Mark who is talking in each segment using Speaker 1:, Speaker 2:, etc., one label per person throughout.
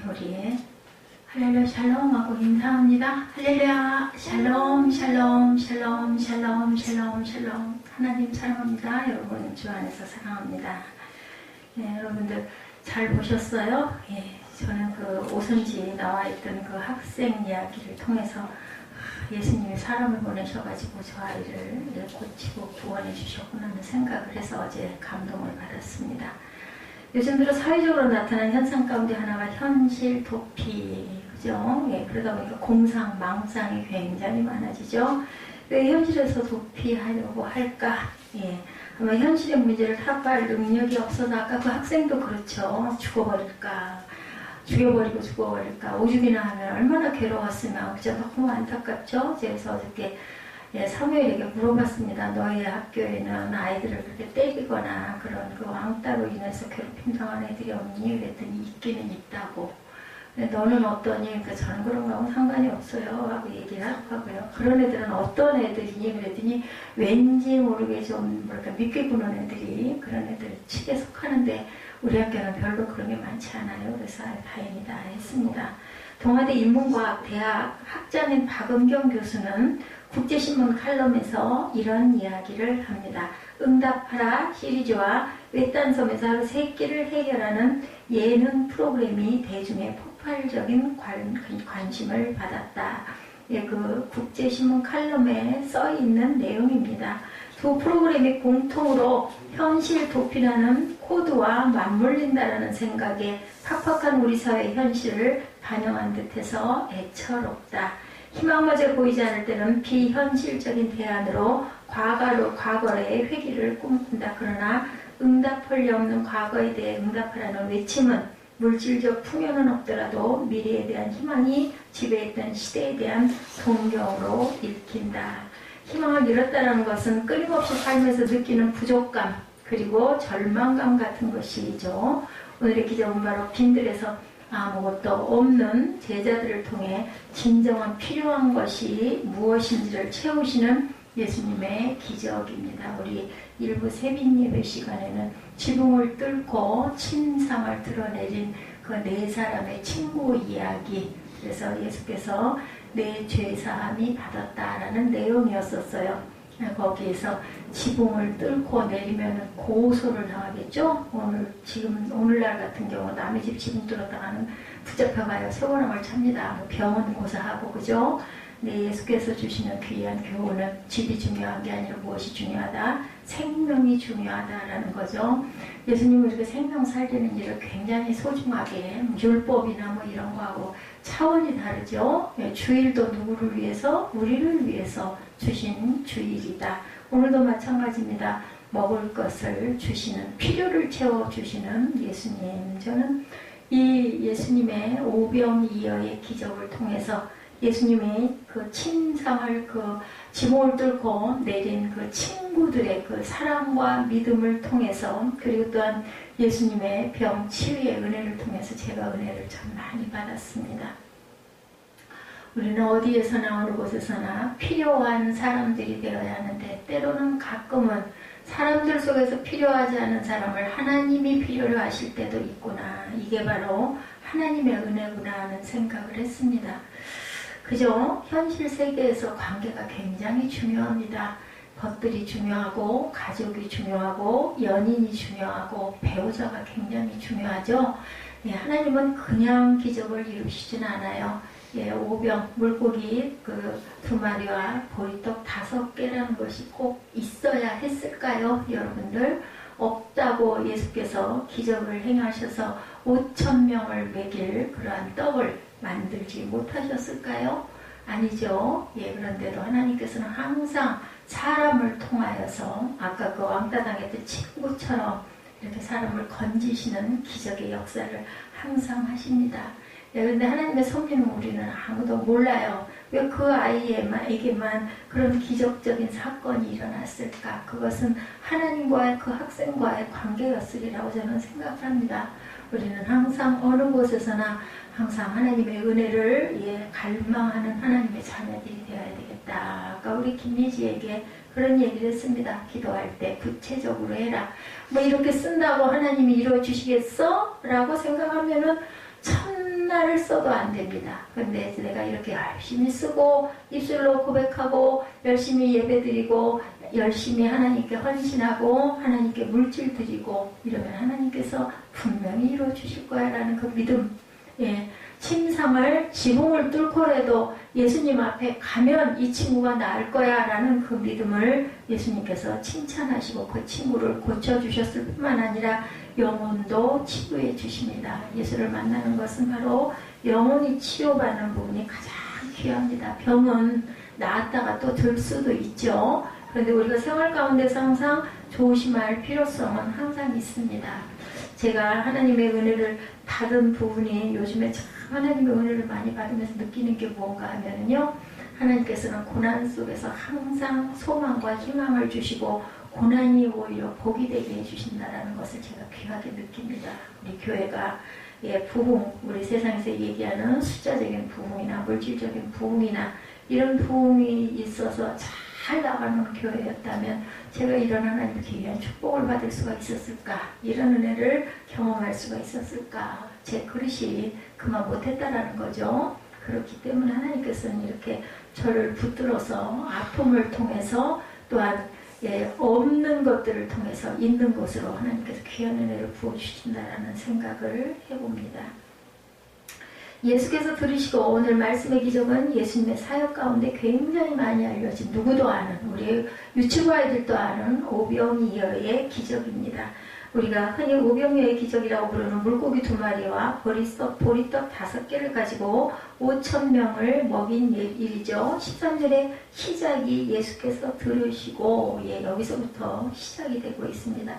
Speaker 1: 우리 할렐루야 샬롬 하고 인사합니다. 할렐루야 샬롬 샬롬 샬롬 샬롬 샬롬 샬롬. 하나님 사랑합니다. 여러분 주 안에서 사랑합니다. 여러분들 잘 보셨어요? 저는 그 오선지 나와 있던 그 학생 이야기를 통해서 예수님이 사람을 보내셔가지고 저 아이를 고치고 구원해 주셨구나 하는 생각을 해서 어제 감동을 받았습니다. 요즘 들어 사회적으로 나타난 현상 가운데 하나가 현실 도피, 그죠? 그러다 보니까 공상, 망상이 굉장히 많아지죠. 왜 현실에서 도피하려고 할까? 아마 현실의 문제를 타파할 능력이 없어서 아까 그 학생도 그렇죠. 죽어버릴까? 죽여버리고 죽어버릴까? 오죽이나 하면 얼마나 괴로웠으면, 그죠? 너무 안타깝죠? 그래서 어저께 사무엘에게 물어봤습니다. 너희 학교에는 아이들을 그렇게 때리거나 그런 그 왕따로 인해서 괴롭힘 당한 애들이 없니? 그랬더니 있기는 있다고. 근데 너는 어떠니? 그러니까 저는 그런 거하고 상관이 없어요 하고 얘기를 하고요. 그런 애들은 어떤 애들이니? 그랬더니 왠지 모르게 좀 뭐랄까 믿게 구는 애들이 그런 애들 측에 속하는데 우리 학교는 별로 그런 게 많지 않아요. 그래서 다행이다 했습니다. 동아대 인문과학대학 학자인 박은경 교수는 국제신문 칼럼에서 이런 이야기를 합니다. 응답하라 시리즈와 외딴섬에서 하루 3끼를 해결하는 예능 프로그램이 대중의 폭발적인 관심을 받았다. 그 국제신문 칼럼에 써있는 내용입니다. 두 프로그램이 공통으로 현실 도피라는 코드와 맞물린다라는 생각에 팍팍한 우리 사회의 현실을 반영한 듯해서 애처롭다. 희망마저 보이지 않을 때는 비현실적인 대안으로 과거의 회귀를 꿈꾼다. 그러나 응답할 리 없는 과거에 대해 응답하라는 외침은 물질적 풍요는 없더라도 미래에 대한 희망이 지배했던 시대에 대한 동경으로 읽힌다. 희망을 잃었다는 것은 끊임없이 삶에서 느끼는 부족감 그리고 절망감 같은 것이죠. 오늘의 기적은 바로 빈들에서 아무것도 없는 제자들을 통해 진정한 필요한 것이 무엇인지를 채우시는 예수님의 기적입니다. 우리 일부 새벽 예배 시간에는 지붕을 뚫고 침상을 드러내린 그 4사람의 친구 이야기, 그래서 예수께서 내 죄사함이 받았다라는 내용이었었어요. 거기에서 지붕을 뚫고 내리면 고소를 당하겠죠. 오늘날 같은 경우 남의 집 지붕 뚫었다가는 붙잡혀가요. 세월함을 찹니다. 병원 고사하고, 그죠? 네, 예수께서 주시는 귀한 교훈은 집이 중요한 게 아니라 무엇이 중요하다? 생명이 중요하다라는 거죠. 예수님은 이렇게 생명 살리는 일을 굉장히 소중하게, 율법이나 뭐 이런 거하고 차원이 다르죠. 주일도 누구를 위해서? 우리를 위해서 주신 주일이다. 오늘도 마찬가지입니다. 먹을 것을 주시는, 필요를 채워주시는 예수님. 저는 이 예수님의 오병이어의 기적을 통해서 예수님이 그 침상을 그 지붕을 뚫고 내린 그 친구들의 그 사랑과 믿음을 통해서, 그리고 또한 예수님의 병 치유의 은혜를 통해서 제가 은혜를 참 많이 받았습니다. 우리는 어디에서나 어느 곳에서나 필요한 사람들이 되어야 하는데, 때로는 가끔은 사람들 속에서 필요하지 않은 사람을 하나님이 필요로 하실 때도 있구나. 이게 바로 하나님의 은혜구나 하는 생각을 했습니다. 그죠? 현실 세계에서 관계가 굉장히 중요합니다. 것들이 중요하고, 가족이 중요하고, 연인이 중요하고, 배우자가 굉장히 중요하죠. 하나님은 그냥 기적을 이루시진 않아요. 오병, 물고기 그 2마리와 보리떡 5개라는 것이 꼭 있어야 했을까요? 여러분들, 없다고 예수께서 기적을 행하셔서 5,000명을 먹일 그러한 떡을 만들지 못하셨을까요? 아니죠. 그런데도 하나님께서는 항상 사람을 통하여서 아까 그 왕따 당했던 친구처럼 이렇게 사람을 건지시는 기적의 역사를 항상 하십니다. 그런데 하나님의 섭리는 우리는 아무도 몰라요. 왜 그 아이에게만 그런 기적적인 사건이 일어났을까? 그것은 하나님과의 그 학생과의 관계였으리라고 저는 생각합니다. 우리는 항상 어느 곳에서나 항상 하나님의 은혜를 갈망하는 하나님의 자녀들이 되어야 되겠다. 아까 우리 김예지에게 그런 얘기를 했습니다. 기도할 때 구체적으로 해라. 뭐 이렇게 쓴다고 하나님이 이루어주시겠어? 라고 생각하면은 참 한나를 써도 안 됩니다. 그런데 내가 이렇게 열심히 쓰고 입술로 고백하고 열심히 예배드리고 열심히 하나님께 헌신하고 하나님께 물질 드리고 이러면 하나님께서 분명히 이루어 주실 거야 라는 그 믿음. 예, 침상을 지붕을 뚫고라도 예수님 앞에 가면 이 친구가 나을 거야 라는 그 믿음을 예수님께서 칭찬하시고 그 친구를 고쳐주셨을 뿐만 아니라 영혼도 치유해 주십니다. 예수를 만나는 것은 바로 영혼이 치유받는 부분이 가장 귀합니다. 병은 나았다가 또 들 수도 있죠. 그런데 우리가 생활 가운데서 항상 조심할 필요성은 항상 있습니다. 제가 하나님의 은혜를 받은 부분이 요즘에 참 하나님의 은혜를 많이 받으면서 느끼는 게 뭔가 하면요. 하나님께서는 고난 속에서 항상 소망과 희망을 주시고 고난이 오히려 복이 되게 해주신다는 것을 제가 귀하게 느낍니다. 우리 교회가 부흥, 우리 세상에서 얘기하는 숫자적인 부흥이나 물질적인 부흥이나 이런 부흥이 있어서 잘 나가는 교회였다면 제가 이런 하나님의 귀한 축복을 받을 수가 있었을까? 이런 은혜를 경험할 수가 있었을까? 제 그릇이 그만 못했다라는 거죠. 그렇기 때문에 하나님께서는 이렇게 저를 붙들어서 아픔을 통해서 또한 없는 것들을 통해서 있는 것으로 하나님께서 귀한 은혜를 부어주신다라는 생각을 해봅니다. 예수께서 들으시고 오늘 말씀의 기적은 예수님의 사역 가운데 굉장히 많이 알려진 누구도 아는 우리 유치부 아이들도 아는 오병이어의 기적입니다. 우리가 흔히 오병이어의 기적이라고 부르는 물고기 2마리와 보리떡 5개를 가지고 5,000명을 먹인 일이죠. 13절의 시작이 예수께서 들으시고 여기서부터 시작이 되고 있습니다.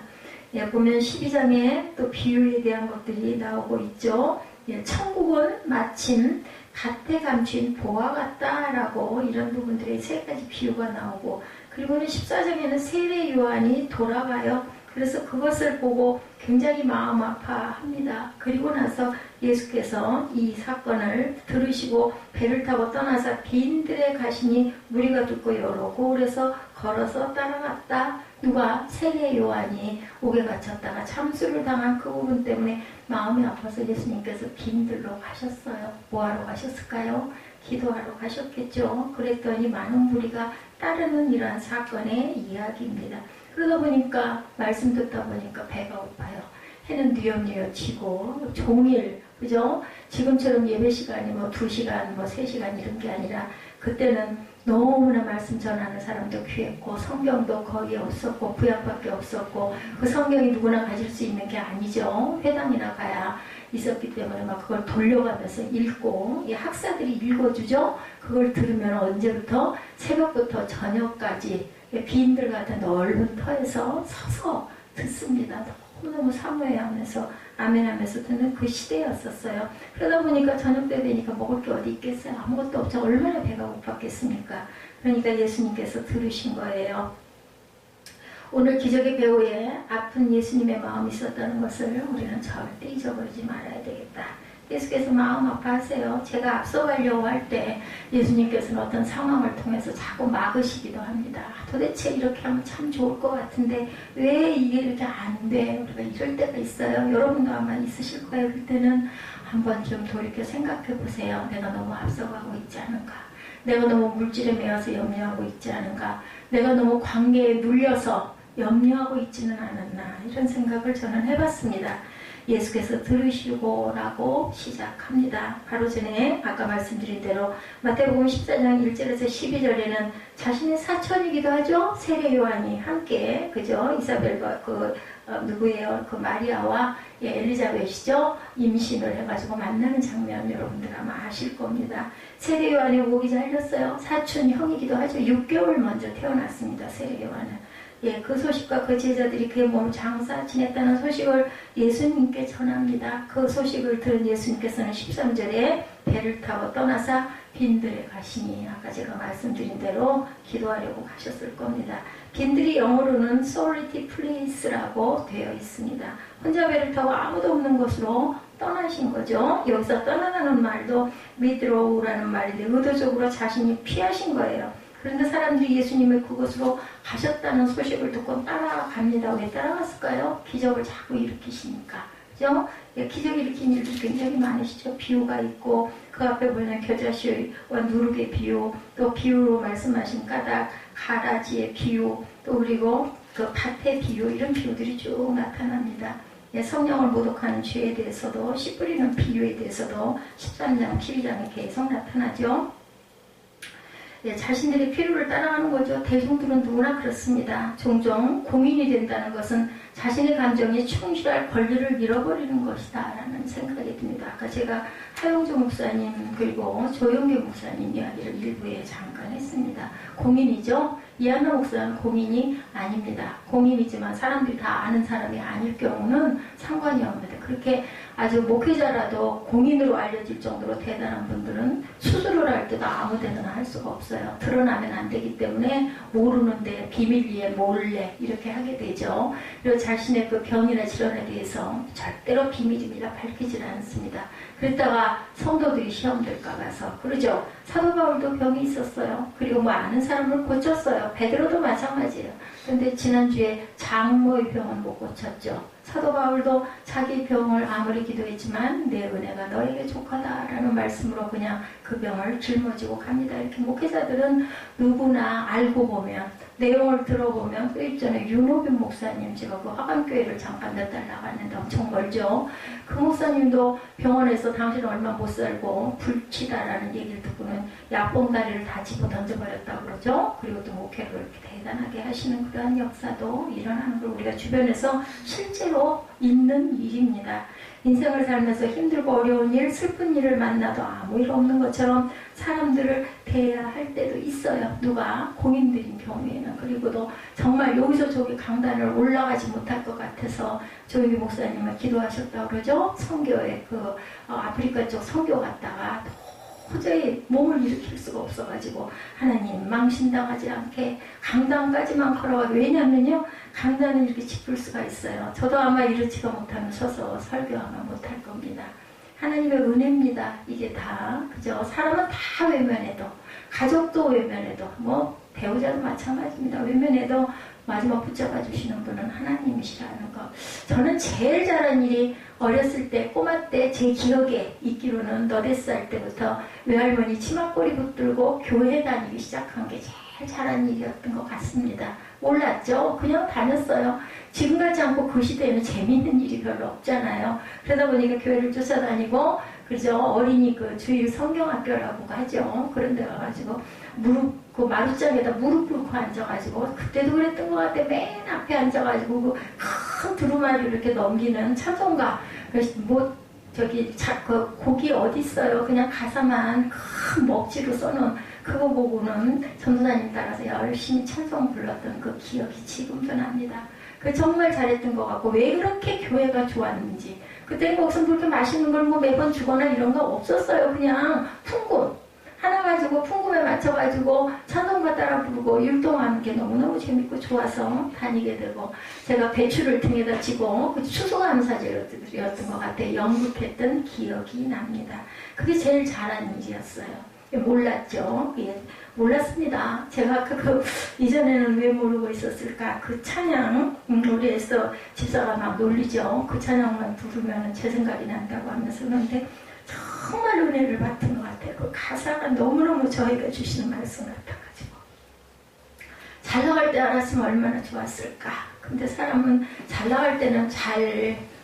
Speaker 1: 보면 12장에 또 비유에 대한 것들이 나오고 있죠. 천국은 마침 갓에 감춘 보화 같다라고 이런 부분들의 3가지 비유가 나오고 그리고는 14장에는 세례 요한이 돌아가요. 그래서 그것을 보고 굉장히 마음 아파합니다. 그리고 나서 예수께서 이 사건을 들으시고 배를 타고 떠나서 빈들에 가시니 무리가 듣고 여러 고을에서 걸어서 따라갔다. 누가? 세례 요한이 옥에 갇혔다가 참수를 당한 그 부분 때문에 마음이 아파서 예수님께서 빈들로 가셨어요. 뭐하러 가셨을까요? 기도하러 가셨겠죠. 그랬더니 많은 무리가 따르는 이러한 사건의 이야기입니다. 그러다 보니까 말씀 듣다 보니까 배가 고파요. 해는 뉘엿뉘엿 지고 종일 그죠? 지금처럼 예배 시간이 2시간 3시간 이런 게 아니라 그때는 너무나 말씀 전하는 사람도 귀했고 성경도 거의 없었고 구약밖에 없었고 그 성경이 누구나 가질 수 있는 게 아니죠. 회당이나 가야 있었기 때문에 막 그걸 돌려가면서 읽고 이 학사들이 읽어주죠. 그걸 들으면 언제부터? 새벽부터 저녁까지 빈들 같은 넓은 터에서 서서 듣습니다. 너무너무 사모해하면서 아멘하면서 듣는 그 시대였었어요. 그러다 보니까 저녁 때 되니까 먹을 게 어디 있겠어요. 아무것도 없죠. 얼마나 배가 고팠겠습니까. 그러니까 예수님께서 들으신 거예요. 오늘 기적의 배후에 아픈 예수님의 마음이 있었다는 것을 우리는 절대 잊어버리지 말아야 되겠다. 예수께서 마음 아파하세요. 제가 앞서가려고 할 때 예수님께서는 어떤 상황을 통해서 자꾸 막으시기도 합니다. 도대체 이렇게 하면 참 좋을 것 같은데 왜 이게 이렇게 안 돼? 우리가 이럴 때가 있어요. 여러분도 아마 있으실 거예요. 그때는 한번 좀 돌이켜 생각해 보세요. 내가 너무 앞서가고 있지 않은가? 내가 너무 물질에 매여서 염려하고 있지 않은가? 내가 너무 관계에 눌려서 염려하고 있지는 않았나? 이런 생각을 저는 해봤습니다. 예수께서 들으시고 라고 시작합니다. 바로 전에 아까 말씀드린 대로 마태복음 14장 1절에서 12절에는 자신의 사촌이기도 하죠. 세례 요한이 함께 그죠? 이사벨과 누구예요? 그 마리아와 엘리자벳이죠. 임신을 해가지고 만나는 장면 여러분들 아마 아실 겁니다. 세례 요한의 목이 잘렸어요. 사촌 형이기도 하죠. 6개월 먼저 태어났습니다. 세례 요한은. 그 소식과 그 제자들이 그의 몸을 장사 지냈다는 소식을 예수님께 전합니다. 그 소식을 들은 예수님께서는 13절에 배를 타고 떠나서 빈들에 가시니 아까 제가 말씀드린 대로 기도하려고 가셨을 겁니다. 빈들이 영어로는 solitary place라고 되어 있습니다. 혼자 배를 타고 아무도 없는 곳으로 떠나신 거죠. 여기서 떠나라는 말도 withdraw라는 말인데 의도적으로 자신이 피하신 거예요. 그런데 사람들이 예수님을 그곳으로 가셨다는 소식을 듣고 따라갑니다. 왜 따라갔을까요? 기적을 자꾸 일으키시니까. 그죠? 예, 기적 일으킨 일들이 굉장히 많으시죠. 비유가 있고 그 앞에 보면 겨자씨와 누룩의 비유, 또 비유로 말씀하신 까닭, 가라지의 비유, 또 그리고 그 밭의 비유, 이런 비유들이 쭉 나타납니다. 예, 성령을 모독하는 죄에 대해서도, 씨 뿌리는 비유에 대해서도 13장, 12장에 계속 나타나죠. 예, 자신들의 필요를 따라가는 거죠. 대중들은 누구나 그렇습니다. 종종 공인이 된다는 것은 자신의 감정에 충실할 권리를 잃어버리는 것이다 라는 생각이 듭니다. 아까 제가 하용조 목사님 그리고 조영규 목사님 이야기를 일부에 잠깐 했습니다. 공인이죠. 이한나 목사는 공인이 아닙니다. 공인이지만 사람들이 다 아는 사람이 아닐 경우는 상관이 없는데, 그렇게 아주 목회자라도 공인으로 알려질 정도로 대단한 분들은 수술을 할 때도 아무 데나 할 수가 없어요. 드러나면 안 되기 때문에 모르는데 비밀리에 몰래 이렇게 하게 되죠. 그리고 자신의 그 병이나 질환에 대해서 절대로 비밀입니다. 밝히질 않습니다. 그랬다가 성도들이 시험 들까 봐서 그러죠. 사도 바울도 병이 있었어요. 그리고 뭐 아는 사람을 고쳤어요. 베드로도 마찬가지예요. 그런데 지난주에 장모의 병은 못 고쳤죠. 사도 바울도 자기 병을 아무리 기도했지만 내 은혜가 너에게 족하다라는 말씀으로 그냥 그 병을 짊어지고 갑니다. 이렇게 목회자들은 누구나 알고 보면, 내용을 들어보면, 또 일전에 윤호빈 목사님, 제가 그 화감교회를 잠깐 몇 달 나갔는데 엄청 멀죠. 그 목사님도 병원에서 당신은 얼마 못 살고 불치다라는 얘기를 듣고는 약봉다리를 다 집어 던져버렸다고 그러죠. 그리고 또 목회를 이렇게 대단하게 하시는 그러한 역사도 일어나는 걸 우리가 주변에서 실제로 있는 일입니다. 인생을 살면서 힘들고 어려운 일, 슬픈 일을 만나도 아무 일 없는 것처럼 사람들을 대해야 할 때도 있어요. 누가 공인들인 경우에는. 그리고도 정말 여기서 저기 강단을 올라가지 못할 것 같아서 조영기 목사님은 기도하셨다고 그러죠. 선교에 아프리카 쪽 선교 갔다가 도저히 몸을 일으킬 수가 없어가지고 하나님 망신당하지 않게 강단까지만 걸어가고, 왜냐면요 강단은 이렇게 짚을 수가 있어요. 저도 아마 이렇지가 못하면 서서 설교하면 못할 겁니다. 하나님의 은혜입니다. 이게 다 그죠. 사람은 다 외면해도, 가족도 외면해도, 뭐 배우자도 마찬가지입니다. 외면해도 마지막 붙잡아 주시는 분은 하나님이시라는 거. 저는 제일 잘한 일이 어렸을 때, 꼬마 때 제 기억에 있기로는 8살 때부터 외할머니 치마꼬리 붙들고 교회 다니기 시작한 게 제일 잘한 일이었던 것 같습니다. 몰랐죠? 그냥 다녔어요. 지금 같지 않고 그 시대에는 재미있는 일이 별로 없잖아요. 그러다 보니까 교회를 쫓아다니고, 그죠? 어린이 그 주일 성경학교라고 하죠. 그런 데 가가지고 그 마루장에다 무릎 꿇고 앉아가지고, 그때도 그랬던 것 같아. 맨 앞에 앉아가지고 그 큰 두루마리를 이렇게 넘기는 찬송가. 뭐 그 곡이 어디 있어요? 그냥 가사만 큰 먹지로 써놓은 그거 보고는 전도사님 따라서 열심히 찬송 불렀던 그 기억이 지금도 납니다. 그 정말 잘했던 것 같고, 왜 그렇게 교회가 좋았는지. 그때는 거기서 그렇게 맛있는 걸 뭐 매번 주거나 이런 거 없었어요. 그냥 풍금 하나 가지고 풍금에 맞춰가지고 찬송가 따라 부르고 율동하는 게 너무너무 재밌고 좋아서 다니게 되고, 제가 배추를 등에다 지고 그 추수감사제였던 것 같아요. 연극했던 기억이 납니다. 그게 제일 잘한 일이었어요. 몰랐죠. 예, 몰랐습니다. 제가 이전에는 왜 모르고 있었을까. 그 찬양, 우리 에서 집사가 막 놀리죠. 그 찬양만 부르면 제 생각이 난다고 하면서. 그런데 정말 은혜를 받은 것 같아요. 그 가사가 너무너무 저희가 주시는 말씀 같아가지고. 잘 나갈 때 알았으면 얼마나 좋았을까. 근데 사람은 잘 나갈 때는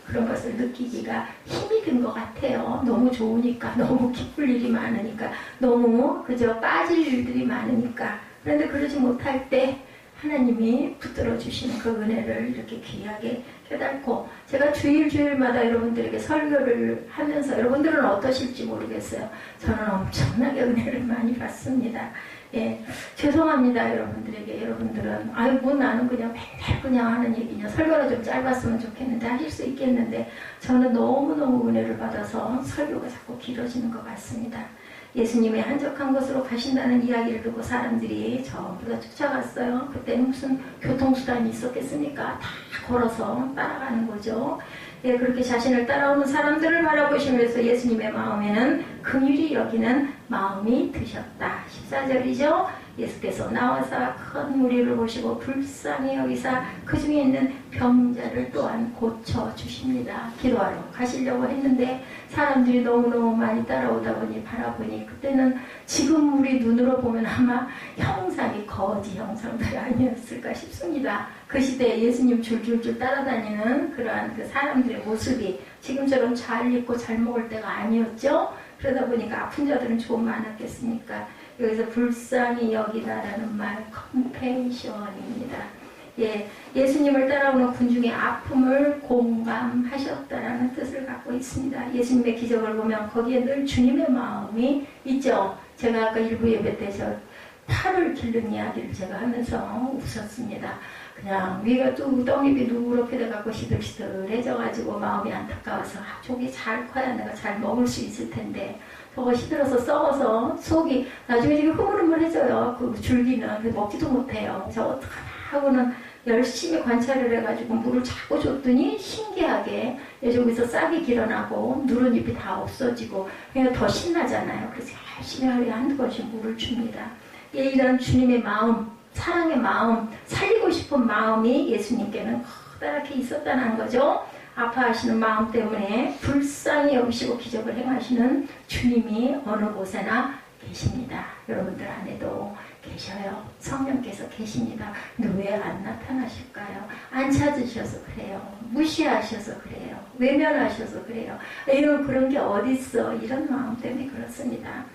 Speaker 1: 그런 것을 느끼기가 힘이 든 것 같아요. 너무 좋으니까, 너무 기쁠 일이 많으니까, 너무 그저 빠질 일들이 많으니까. 그런데 그러지 못할 때 하나님이 붙들어 주시는 그 은혜를 이렇게 귀하게 깨닫고, 제가 주일마다 여러분들에게 설교를 하면서, 여러분들은 어떠실지 모르겠어요. 저는 엄청나게 은혜를 많이 받습니다. 예, 죄송합니다 여러분들에게. 여러분들은 아이고 나는 그냥 맨날 그냥 하는 얘기냐, 설교가 좀 짧았으면 좋겠는데 하실 수 있겠는데, 저는 너무너무 은혜를 받아서 설교가 자꾸 길어지는 것 같습니다. 예수님이 한적한 곳으로 가신다는 이야기를 듣고 사람들이 전부 다 쫓아갔어요. 그때는 무슨 교통수단이 있었겠습니까? 다 걸어서 따라가는 거죠. 예, 그렇게 자신을 따라오는 사람들을 바라보시면서 예수님의 마음에는 긍휼히 여기는 마음이 드셨다. 14절이죠. 예수께서 나와서 큰 무리를 보시고 불쌍히 여기사 그 중에 있는 병자를 또한 고쳐주십니다. 기도하러 가시려고 했는데 사람들이 너무너무 많이 따라오다 보니 바라보니 그때는 지금 우리 눈으로 보면 아마 형상이 거지 형상들이 아니었을까 싶습니다. 그 시대에 예수님 줄줄줄 따라다니는 그러한 그 사람들의 모습이 지금처럼 잘 입고 잘 먹을 때가 아니었죠. 그러다 보니까 아픈 자들은 좀 많았겠습니까? 여기서 불쌍히 여기다라는 말, 컴패션입니다. 예, 예수님을 따라오는 군중의 아픔을 공감하셨다라는 뜻을 갖고 있습니다. 예수님의 기적을 보면 거기에 늘 주님의 마음이 있죠. 제가 아까 일부 예배 때 저 팔을 기른 이야기를 제가 하면서 웃었습니다. 그냥 위가 또 떡잎이 누렇게 돼갖고 시들시들해져가지고 마음이 안타까워서 저기 잘 커야 내가 잘 먹을 수 있을 텐데 저거 시들어서 썩어서 속이 나중에 되게 흐물흐물해져요. 그 줄기는 먹지도 못해요. 저 어떡하나 하고는 열심히 관찰을 해가지고 물을 자꾸 줬더니 신기하게 저기서 싹이 길어나고 누런 잎이 다 없어지고 그냥 더 신나잖아요. 그래서 열심히 하루에 한두 번씩 물을 줍니다. 이런 주님의 마음, 사랑의 마음, 살리고 싶은 마음이 예수님께는 커다랗게 있었다는 거죠. 아파하시는 마음 때문에 불쌍히 여기시고 기적을 행하시는 주님이 어느 곳에나 계십니다. 여러분들 안에도 계셔요. 성령께서 계십니다. 근데 왜 안 나타나실까요? 안 찾으셔서 그래요. 무시하셔서 그래요. 외면하셔서 그래요. 에휴 그런 게 어딨어. 이런 마음 때문에 그렇습니다.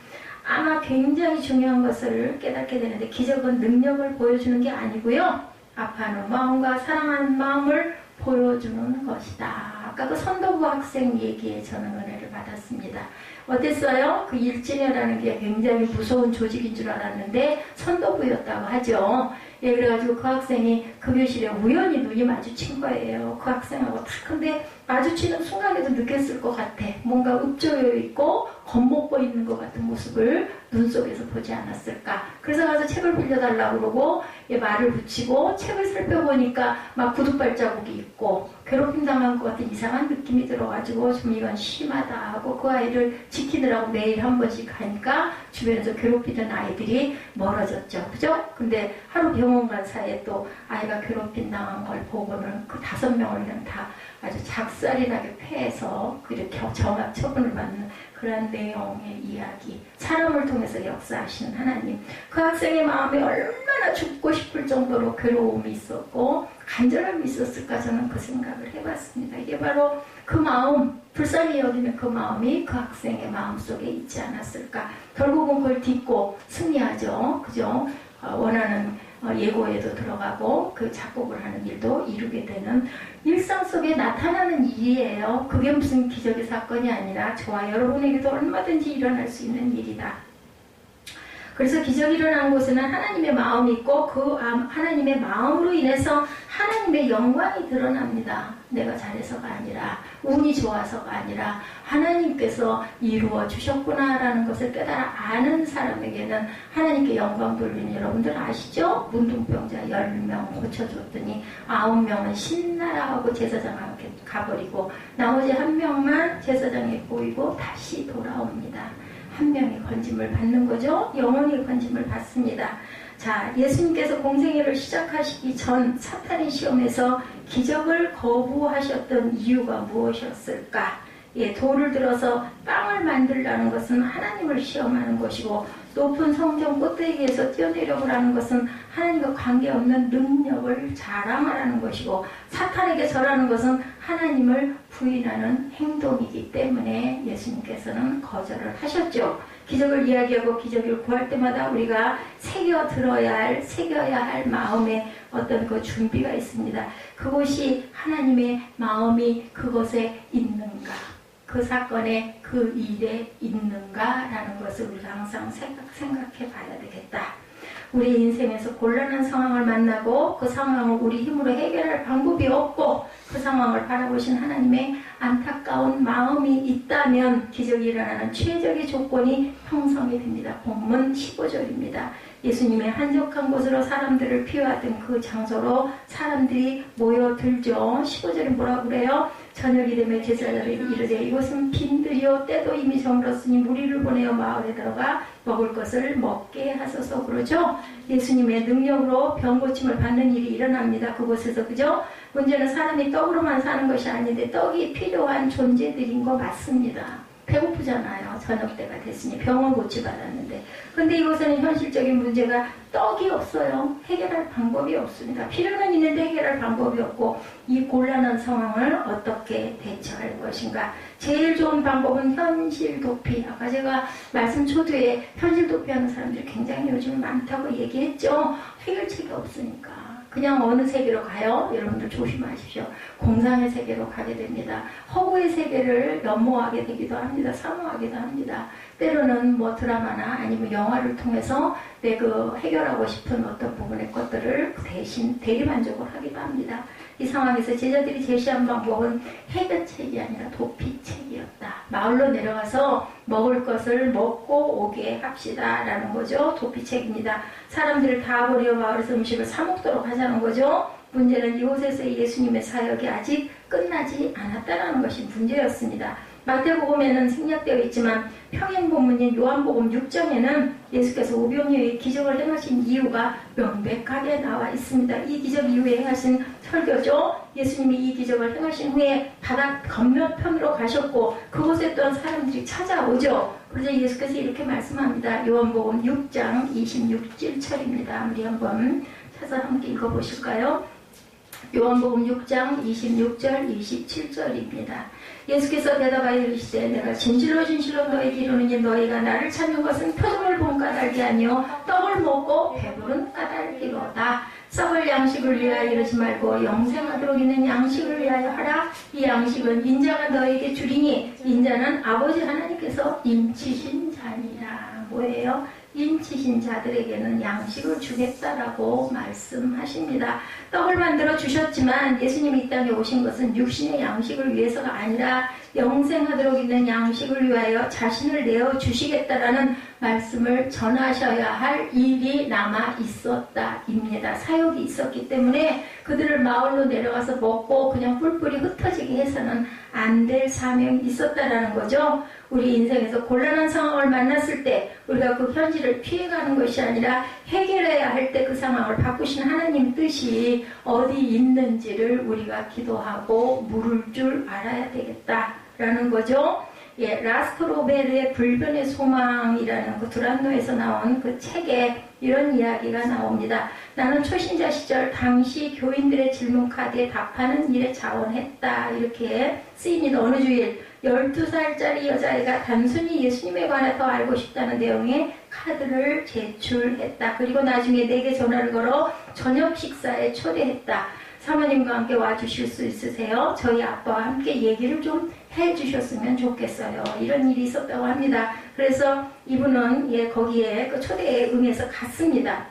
Speaker 1: 아마 굉장히 중요한 것을 깨닫게 되는데 기적은 능력을 보여주는 게 아니고요. 아파하는 마음과 사랑하는 마음을 보여주는 것이다. 아까 그 선도부 학생 얘기에 저는 은혜를 받았습니다. 어땠어요? 그 일진회라는 게 굉장히 무서운 조직인 줄 알았는데 선도부였다고 하죠. 예, 그래가지고 그 학생이 그 교실에 우연히 눈이 마주친 거예요. 그 학생하고 딱. 근데 마주치는 순간에도 느꼈을 것 같아. 뭔가 읍조여 있고 겁먹고 있는 것 같은 모습을 눈 속에서 보지 않았을까. 그래서 가서 책을 빌려달라고 그러고 예, 말을 붙이고 책을 살펴보니까 막 구두발자국이 있고 괴롭힘 당한 것 같은 이상한 느낌이 들어가지고 좀 이건 심하다 하고 그 아이를 지키느라고 매일 한 번씩 가니까 주변에서 괴롭히던 아이들이 멀어졌죠. 그죠? 근데 하루 병원 간 사이에 또 아이가 괴롭힘 당한 걸 보고는 그 5명을 그냥 다 아주 작살이 나게 패해서 그렇게 정합 처분을 받는 그런 내용의 이야기. 사람을 통해서 역사하시는 하나님. 그 학생의 마음에 얼마나 죽고 싶을 정도로 괴로움이 있었고 간절함이 있었을까 저는 그 생각을 해봤습니다. 이게 바로 그 마음, 불쌍히 여기는 그 마음이 그 학생의 마음속에 있지 않았을까. 결국은 그걸 딛고 승리하죠. 그죠? 원하는 예고에도 들어가고 그 작곡을 하는 일도 이루게 되는 일상 속에 나타나는 일이에요. 그게 무슨 기적의 사건이 아니라 저와 여러분에게도 얼마든지 일어날 수 있는 일이다. 그래서 기적이 일어난 곳에는 하나님의 마음이 있고 그 하나님의 마음으로 인해서 하나님의 영광이 드러납니다. 내가 잘해서가 아니라 운이 좋아서가 아니라 하나님께서 이루어 주셨구나라는 것을 깨달아 아는 사람에게는 하나님께 영광 돌리는 여러분들 아시죠? 문둥병자 10명 고쳐줬더니 9명은 신나라 하고 제사장한테 가버리고 나머지 1명만 제사장에 보이고 다시 돌아옵니다. 1명이 건짐을 받는 거죠. 영원히 건짐을 받습니다. 자, 예수님께서 공생애를 시작하시기 전 사탄의 시험에서 기적을 거부하셨던 이유가 무엇이었을까? 예, 돌을 들어서 빵을 만들라는 것은 하나님을 시험하는 것이고 높은 성전 꼭대기에서 뛰어내려오라는 것은 하나님과 관계없는 능력을 자랑하라는 것이고 사탄에게 절하는 것은 하나님을 부인하는 행동이기 때문에 예수님께서는 거절을 하셨죠. 기적을 이야기하고 기적을 구할 때마다 우리가 새겨야 할 마음에 어떤 그 준비가 있습니다. 그것이 하나님의 마음이 그것에 있는가, 그 사건에 그 일에 있는가라는 것을 우리가 항상 생각해 봐야 되겠다. 우리 인생에서 곤란한 상황을 만나고 그 상황을 우리 힘으로 해결할 방법이 없고 그 상황을 바라보신 하나님의 안타까운 마음이 있다면 기적이 일어나는 최적의 조건이 형성이 됩니다. 본문 15절입니다. 예수님의 한적한 곳으로 사람들을 피워하던 그 장소로 사람들이 모여들죠. 15절에 뭐라고 그래요? 저녁이 되면 제자들이 이르되 이곳은 빈들이요 때도 이미 저물었으니 무리를 보내어 마을에 들어가 먹을 것을 먹게 하소서. 그러죠. 예수님의 능력으로 병 고침을 받는 일이 일어납니다. 그곳에서. 그죠? 문제는 사람이 떡으로만 사는 것이 아닌데 떡이 필요한 존재들인 거 맞습니다. 배고프잖아요. 저녁 때가 됐으니 병원 고치받았는데. 근데 이곳에는 현실적인 문제가 떡이 없어요. 해결할 방법이 없습니다. 필요는 있는데 해결할 방법이 없고 이 곤란한 상황을 어떻게 대처할 것인가. 제일 좋은 방법은 현실 도피. 아까 제가 말씀 초두에 현실 도피하는 사람들이 굉장히 요즘 많다고 얘기했죠. 해결책이 없으니까. 그냥 어느 세계로 가요? 여러분들 조심하십시오. 공상의 세계로 가게 됩니다. 허구의 세계를 연모하게 되기도 합니다. 사모하기도 합니다. 때로는 뭐 드라마나 아니면 영화를 통해서 내 그 해결하고 싶은 어떤 부분의 것들을 대신 대리만족을 하기도 합니다. 이 상황에서 제자들이 제시한 방법은 해결책이 아니라 도피책이었다. 마을로 내려가서 먹을 것을 먹고 오게 합시다 라는 거죠. 도피책입니다. 사람들을 다 버리어 마을에서 음식을 사 먹도록 하자는 거죠. 문제는 이곳에서의 예수님의 사역이 아직 끝나지 않았다는 것이 문제였습니다. 마태복음에는 생략되어 있지만 평행본문인 요한복음 6장에는 예수께서 오병이어의 기적을 행하신 이유가 명백하게 나와 있습니다. 이 기적 이후에 행하신 설교죠. 예수님이 이 기적을 행하신 후에 바다 건너편으로 가셨고 그곳에 또한 사람들이 찾아오죠. 그래서 예수께서 이렇게 말씀합니다. 요한복음 6장 26절입니다. 우리 한번 찾아서 함께 읽어보실까요? 요한복음 6장 26절 27절입니다. 예수께서 대답하여 이르시되 내가 진실로 진실로 너희에게 이르노니 너희가 나를 찾는 것은 표적을 본 까닭이 아니요 떡을 먹고 배부른 까닭이로다. 썩을 양식을 위하여 이르지 말고 영생하도록 있는 양식을 위하여 하라. 이 양식은 인자가 너희에게 주리니 인자는 아버지 하나님께서 인치신 자니라. 뭐예요? 인치신 자들에게는 양식을 주겠다라고 말씀하십니다. 떡을 만들어 주셨지만 예수님이 이 땅에 오신 것은 육신의 양식을 위해서가 아니라 영생하도록 있는 양식을 위하여 자신을 내어 주시겠다라는 말씀을 전하셔야 할 일이 남아 있었다입니다. 사역이 있었기 때문에 그들을 마을로 내려가서 먹고 그냥 뿔뿔이 흩어지게 해서는 안 될 사명이 있었다라는 거죠. 우리 인생에서 곤란한 상황을 만났을 때 우리가 그 현실을 피해가는 것이 아니라 해결해야 할 때 그 상황을 바꾸신 하나님 뜻이 어디 있는지를 우리가 기도하고 물을 줄 알아야 되겠다라는 거죠. 예, 라스트로베르의 불변의 소망이라는 그 두란노에서 나온 그 책에 이런 이야기가 나옵니다. 나는 초신자 시절 당시 교인들의 질문 카드에 답하는 일에 자원했다. 이렇게 쓰입니다. 어느 주일 12살짜리 여자애가 단순히 예수님에 관해 더 알고 싶다는 내용의 카드를 제출했다. 그리고 나중에 내게 전화를 걸어 저녁 식사에 초대했다. 사모님과 함께 와주실 수 있으세요? 저희 아빠와 함께 얘기를 좀 해주셨으면 좋겠어요. 이런 일이 있었다고 합니다. 그래서 이분은 거기에 그 초대에 응해서 갔습니다.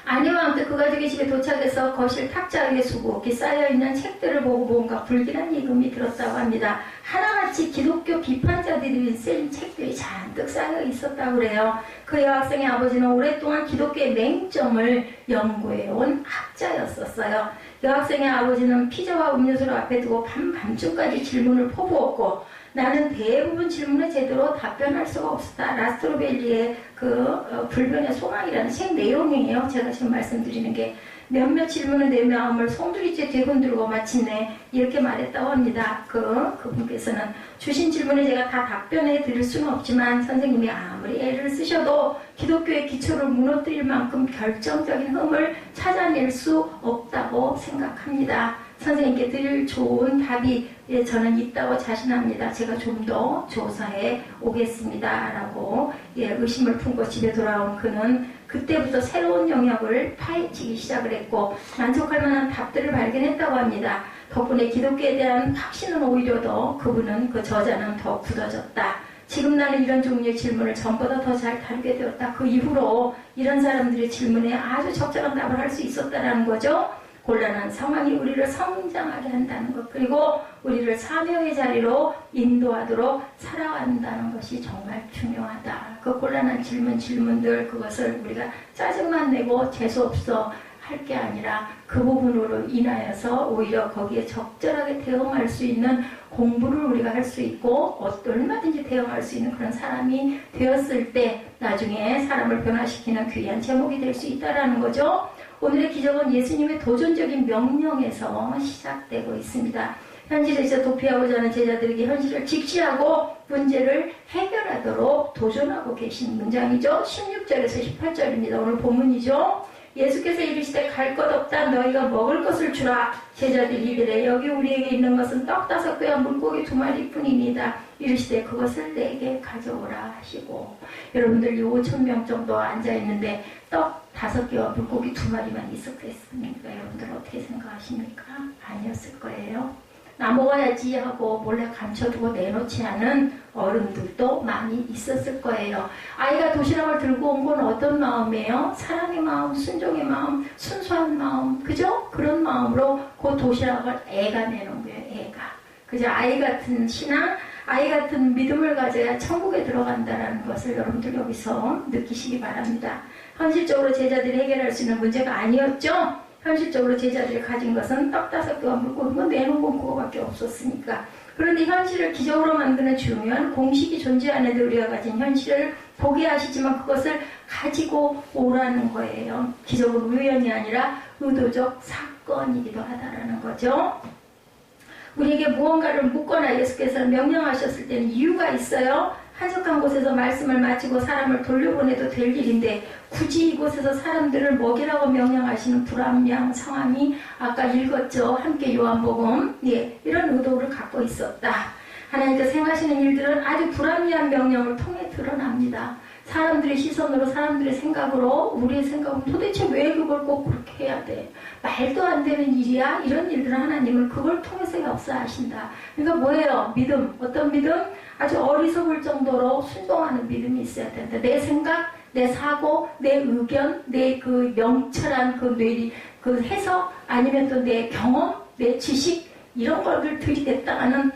Speaker 1: 아내와 함께 그 가족의 집에 도착해서 거실 탁자 위에 수북히 쌓여있는 책들을 보고 뭔가 불길한 예감이 들었다고 합니다. 하나같이 기독교 비판자들이 쓴 책들이 잔뜩 쌓여 있었다고 그래요. 그 여학생의 아버지는 오랫동안 기독교의 맹점을 연구해온 학자였었어요. 여학생의 아버지는 피자와 음료수를 앞에 두고 밤중까지 질문을 퍼부었고 나는 대부분 질문에 제대로 답변할 수가 없었다. 라스트로벨리의 불변의 소망이라는 책 내용이에요. 제가 지금 말씀드리는 게 몇몇 질문은 내 마음을 송두리째 되흔들고 마침내 이렇게 말했다고 합니다. 그분께서는 주신 질문에 제가 다 답변해 드릴 수는 없지만 선생님이 아무리 애를 쓰셔도 기독교의 기초를 무너뜨릴 만큼 결정적인 흠을 찾아낼 수 없다고 생각합니다. 선생님께 드릴 좋은 답이 저는 있다고 자신합니다. 제가 좀 더 조사해 오겠습니다. 라고 의심을 품고 집에 돌아온 그는 그때부터 새로운 영역을 파헤치기 시작을 했고 만족할 만한 답들을 발견했다고 합니다. 덕분에 기독교에 대한 확신은 오히려 더 그분은 그 저자는 더 굳어졌다. 지금 나는 이런 종류의 질문을 전보다 더 잘 다루게 되었다. 그 이후로 이런 사람들의 질문에 아주 적절한 답을 할 수 있었다는 거죠. 곤란한 상황이 우리를 성장하게 한다는 것, 그리고 우리를 사명의 자리로 인도하도록 살아간다는 것이 정말 중요하다. 그 곤란한 질문들, 그것을 우리가 짜증만 내고 재수없어 할 게 아니라 그 부분으로 인하여서 오히려 거기에 적절하게 대응할 수 있는 공부를 우리가 할 수 있고 얼마든지 대응할 수 있는 그런 사람이 되었을 때 나중에 사람을 변화시키는 귀한 제목이 될 수 있다는 거죠. 오늘의 기적은 예수님의 도전적인 명령에서 시작되고 있습니다. 현실에서 도피하고자 하는 제자들에게 현실을 직시하고 문제를 해결하도록 도전하고 계신 문장이죠. 16절에서 18절입니다. 오늘 본문이죠. 예수께서 이르시되 갈 것 없다 너희가 먹을 것을 주라. 제자들이 이르되 여기 우리에게 있는 것은 떡 5개와 물고기 2마리뿐입니다. 이르시되 그것을 내게 가져오라 하시고, 여러분들 5,000명 정도 앉아있는데 떡 5개와 물고기 2마리만 있었겠습니까? 여러분들 어떻게 생각하십니까? 아니었을 거예요. 나 먹어야지 하고 몰래 감춰두고 내놓지 않은 어른들도 많이 있었을 거예요. 아이가 도시락을 들고 온 건 어떤 마음이에요? 사랑의 마음, 순종의 마음, 순수한 마음, 그죠? 그런 마음으로 그 도시락을 애가 내놓은 거예요. 애가. 그죠? 아이 같은 신앙, 아이 같은 믿음을 가져야 천국에 들어간다는 것을 여러분들 여기서 느끼시기 바랍니다. 현실적으로 제자들이 해결할 수 있는 문제가 아니었죠? 현실적으로 제자들이 가진 것은 떡 5개와 물고기 내놓은 건 그거밖에 없었으니까. 그런데 현실을 기적으로 만드는 중요한 공식이 존재하는데 우리가 가진 현실을 포기하시지만 그것을 가지고 오라는 거예요. 기적은 우연이 아니라 의도적 사건이기도 하다라는 거죠. 우리에게 무언가를 묻거나 예수께서 명령하셨을 때는 이유가 있어요. 한적한 곳에서 말씀을 마치고 사람을 돌려보내도 될 일인데 굳이 이곳에서 사람들을 먹이라고 명령하시는 불합리한 상황이 아까 읽었죠. 함께 요한복음. 예, 이런 의도를 갖고 있었다. 하나님께서 행하시는 일들은 아주 불합리한 명령을 통해 드러납니다. 사람들의 시선으로 사람들의 생각으로 우리의 생각은 도대체 왜 그걸 꼭 그렇게 해야 돼? 말도 안 되는 일이야? 이런 일들은 하나님은 그걸 통해서 역사하신다. 그러니까 뭐예요? 믿음. 어떤 믿음? 아주 어리석을 정도로 순종하는 믿음이 있어야 된다. 내 생각, 내 사고, 내 의견, 내 그 명철한 그 뇌리, 그 해석, 아니면 또 내 경험, 내 지식, 이런 것들 들이댔다가는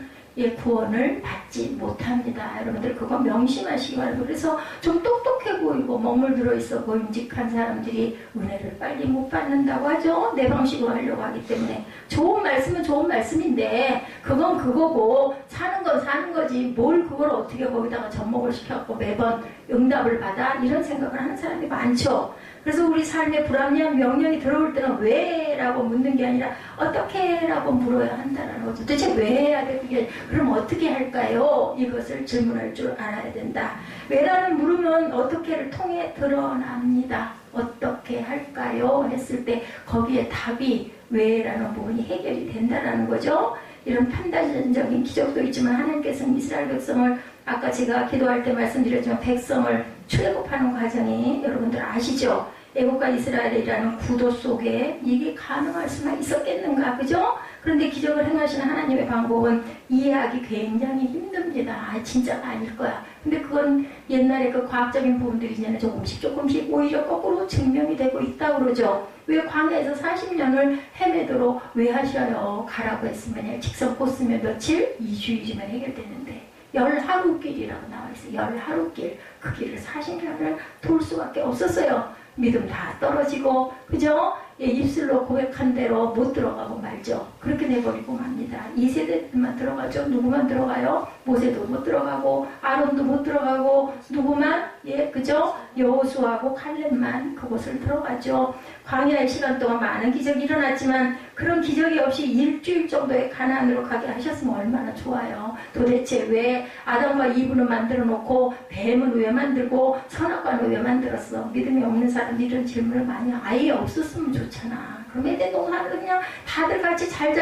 Speaker 1: 구원을 받지 못합니다. 여러분들 그거 명심하시기 바랍니다. 그래서 좀 똑똑해 보이고 먹물 들어있어 보임직한 사람들이 은혜를 빨리 못 받는다고 하죠. 내 방식으로 하려고 하기 때문에. 좋은 말씀은 좋은 말씀인데 그건 그거고 사는 건 사는 거지 뭘 그걸 어떻게 거기다가 접목을 시켜갖고 매번 응답을 받아? 이런 생각을 하는 사람이 많죠. 그래서 우리 삶에 불합리한 명령이 들어올 때는 왜? 라고 묻는 게 아니라 어떻게? 라고 물어야 한다는 거죠. 도대체 왜 해야 돼? 그게 그럼 어떻게 할까요? 이것을 질문할 줄 알아야 된다. 왜라는 물으면 어떻게를 통해 드러납니다. 어떻게 할까요? 했을 때 거기에 답이 왜라는 부분이 해결이 된다는 거죠. 이런 판단적인 기적도 있지만 하나님께서는 이스라엘 백성을 아까 제가 기도할 때 말씀드렸지만 백성을 출애굽하는 과정이 여러분들 아시죠? 애국과 이스라엘이라는 구도 속에 이게 가능할 수나 있었겠는가, 그죠? 그런데 기적을 행하시는 하나님의 방법은 이해하기 굉장히 힘듭니다. 아, 진짜가 아닐 거야. 근데 그건 옛날에 그 과학적인 부분들이 이제는 조금씩 오히려 거꾸로 증명이 되고 있다고 그러죠. 왜 광야에서 40년을 헤매도록 왜 하셔요? 가라고 했으면 직선 코스면 며칠? 2주이지만 해결되는데 10하루길이라고 나와 있어요. 10하루길. 그 길을 40년을 돌 수밖에 없었어요. 믿음 다 떨어지고, 그죠? 입술로 고백한 대로 못 들어가고 말죠. 그렇게 돼버리고 맙니다. 2세대만 들어가죠. 누구만 들어가요? 모세도 못 들어가고, 아론도 못 들어가고, 누구만? 그죠? 여호수아하고 칼렙만 그곳을 들어가죠. 광야의 시간 동안 많은 기적이 일어났지만 그런 기적이 없이 일주일 정도의 가나안으로 가게 하셨으면 얼마나 좋아요. 도대체 왜 아담과 이브는 만들어 놓고 뱀은 왜 만들고 선악과는 왜 만들었어? 믿음이 없는 사람들이 이런 질문을 많이 아예 없었으면 좋잖아. 그럼 에덴 동산을 그냥 다들 같이 잘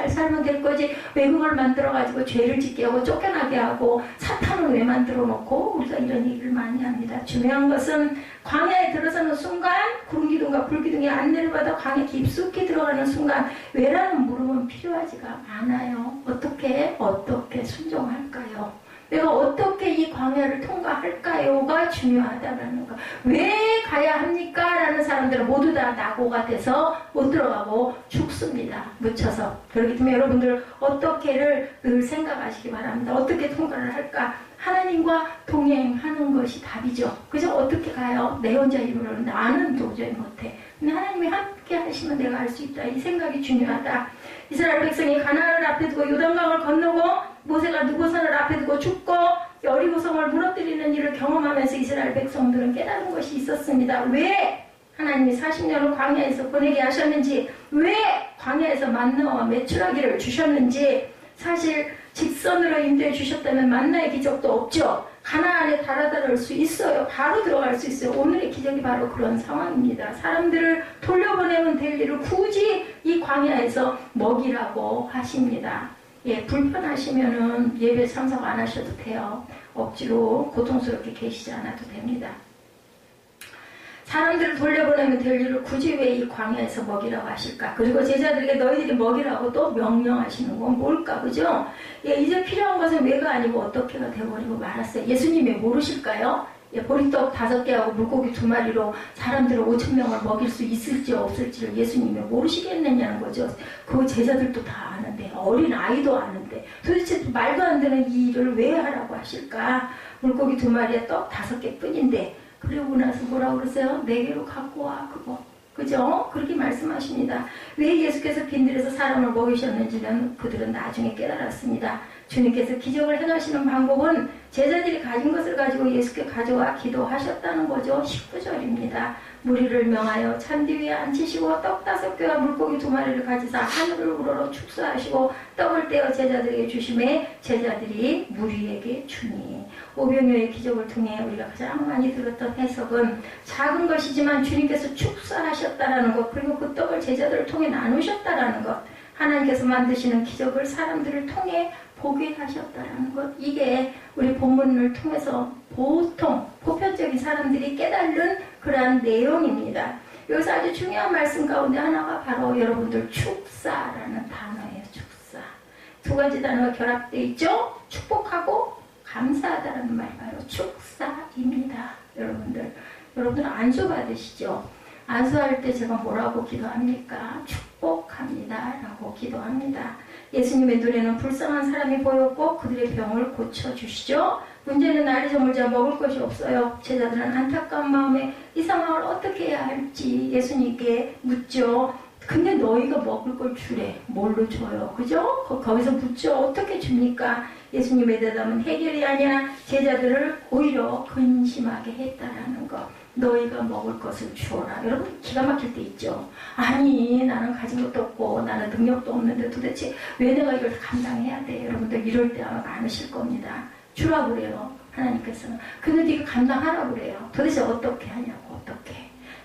Speaker 1: 살면 될 거지. 왜 그걸 만들어가지고 죄를 짓게 하고 쫓겨나게 하고 사탄을 왜 만들어 놓고 우리가 이런 얘기를 많이 합니다. 중요한 것은 광야에 들어서는 순간 구름기둥과 불기둥의 안내를 받아 광야에 깊숙이 들어가는 순간 왜라는 물음은 필요하지가 않아요. 어떻게 순종할까요? 내가 어떻게 이 광야를 할까요가 중요하다는 거. 왜 가야 합니까? 라는 사람들은 모두 다 낙오가 돼서 못 들어가고 죽습니다. 묻혀서. 그렇기 때문에 여러분들 어떻게를 늘 생각하시기 바랍니다. 어떻게 통과를 할까? 하나님과 동행하는 것이 답이죠. 그죠? 어떻게 가요? 내 혼자 힘으로 나는 도저히 못해. 근데 하나님이 함께 하시면 내가 할 수 있다. 이 생각이 중요하다. 이스라엘 백성이 가나안을 앞에 두고 요단강을 건너고 모세가 누고선을 앞에 두고 죽고 여리고성을 무너뜨리는 일을 경험하면서 이스라엘 백성들은 깨달은 것이 있었습니다. 왜 하나님이 40년을 광야에서 보내게 하셨는지, 왜 광야에서 만나와 메추라기를 주셨는지. 사실 직선으로 인도해 주셨다면 만나의 기적도 없죠. 가나안에 달아들 수 있어요. 바로 들어갈 수 있어요. 오늘의 기적이 바로 그런 상황입니다. 사람들을 돌려보내면 될 일을 굳이 이 광야에서 먹이라고 하십니다. 예, 불편하시면은 예배 참석 안 하셔도 돼요. 억지로 고통스럽게 계시지 않아도 됩니다. 사람들을 돌려보내면 될 일을 굳이 왜 이 광야에서 먹이라고 하실까? 그리고 제자들에게 너희들이 먹이라고 또 명령하시는 건 뭘까? 그죠? 예, 이제 필요한 것은 왜가 아니고 어떻게가 되어버리고 말았어요. 예수님이 모르실까요? 예, 보리떡 5개하고 물고기 2마리로 사람들을 5,000명을 먹일 수 있을지 없을지를 예수님이 모르시겠느냐는 거죠. 그 제자들도 다 아는데, 어린 아이도 아는데, 도대체 말도 안 되는 이 일을 왜 하라고 하실까? 물고기 2마리에 떡 5개 뿐인데, 그리고 나서 뭐라고 그러세요? 4개로 갖고 와, 그거. 그죠? 그렇게 말씀하십니다. 왜 예수께서 빈들에서 사람을 먹이셨는지는 그들은 나중에 깨달았습니다. 주님께서 기적을 행하시는 방법은 제자들이 가진 것을 가지고 예수께 가져와 기도하셨다는 거죠. 19절입니다. 무리를 명하여 잔디 위에 앉히시고 떡 5개와 물고기 2마리를 가지사 하늘을 우러러 축사하시고 떡을 떼어 제자들에게 주심에 제자들이 무리에게 주니. 오병이어의 기적을 통해 우리가 가장 많이 들었던 해석은 작은 것이지만 주님께서 축사하셨다라는 것, 그리고 그 떡을 제자들을 통해 나누셨다라는 것, 하나님께서 만드시는 기적을 사람들을 통해 보게 하셨다라는 것, 이게 우리 본문을 통해서 보통 보편적인 사람들이 깨달는 그러한 내용입니다. 여기서 아주 중요한 말씀 가운데 하나가 바로 여러분들 축사라는 단어예요. 축사. 2가지 단어가 결합되어 있죠. 축복하고 감사하다라는 말, 바로 축사입니다. 여러분들 안수 받으시죠? 안수할 때 제가 뭐라고 기도합니까? 축복합니다 라고 기도합니다. 예수님의 눈에는 불쌍한 사람이 보였고 그들의 병을 고쳐주시죠. 문제는 날이 저물자 먹을 것이 없어요. 제자들은 안타까운 마음에 이 상황을 어떻게 해야 할지 예수님께 묻죠. 근데 너희가 먹을 걸 주래. 뭘로 줘요? 그죠? 거기서 묻죠. 어떻게 줍니까? 예수님의 대답은 해결이 아니라 제자들을 오히려 근심하게 했다라는 것. 너희가 먹을 것을 주어라. 여러분 기가 막힐 때 있죠. 아니 나는 가진 것도 없고 나는 능력도 없는데 도대체 왜 내가 이걸 감당해야 돼? 여러분들 이럴 때 아마 많으실 겁니다. 주라고 그래요. 하나님께서는. 근데 네가 감당하라고 그래요. 도대체 어떻게 하냐고. 어떻게.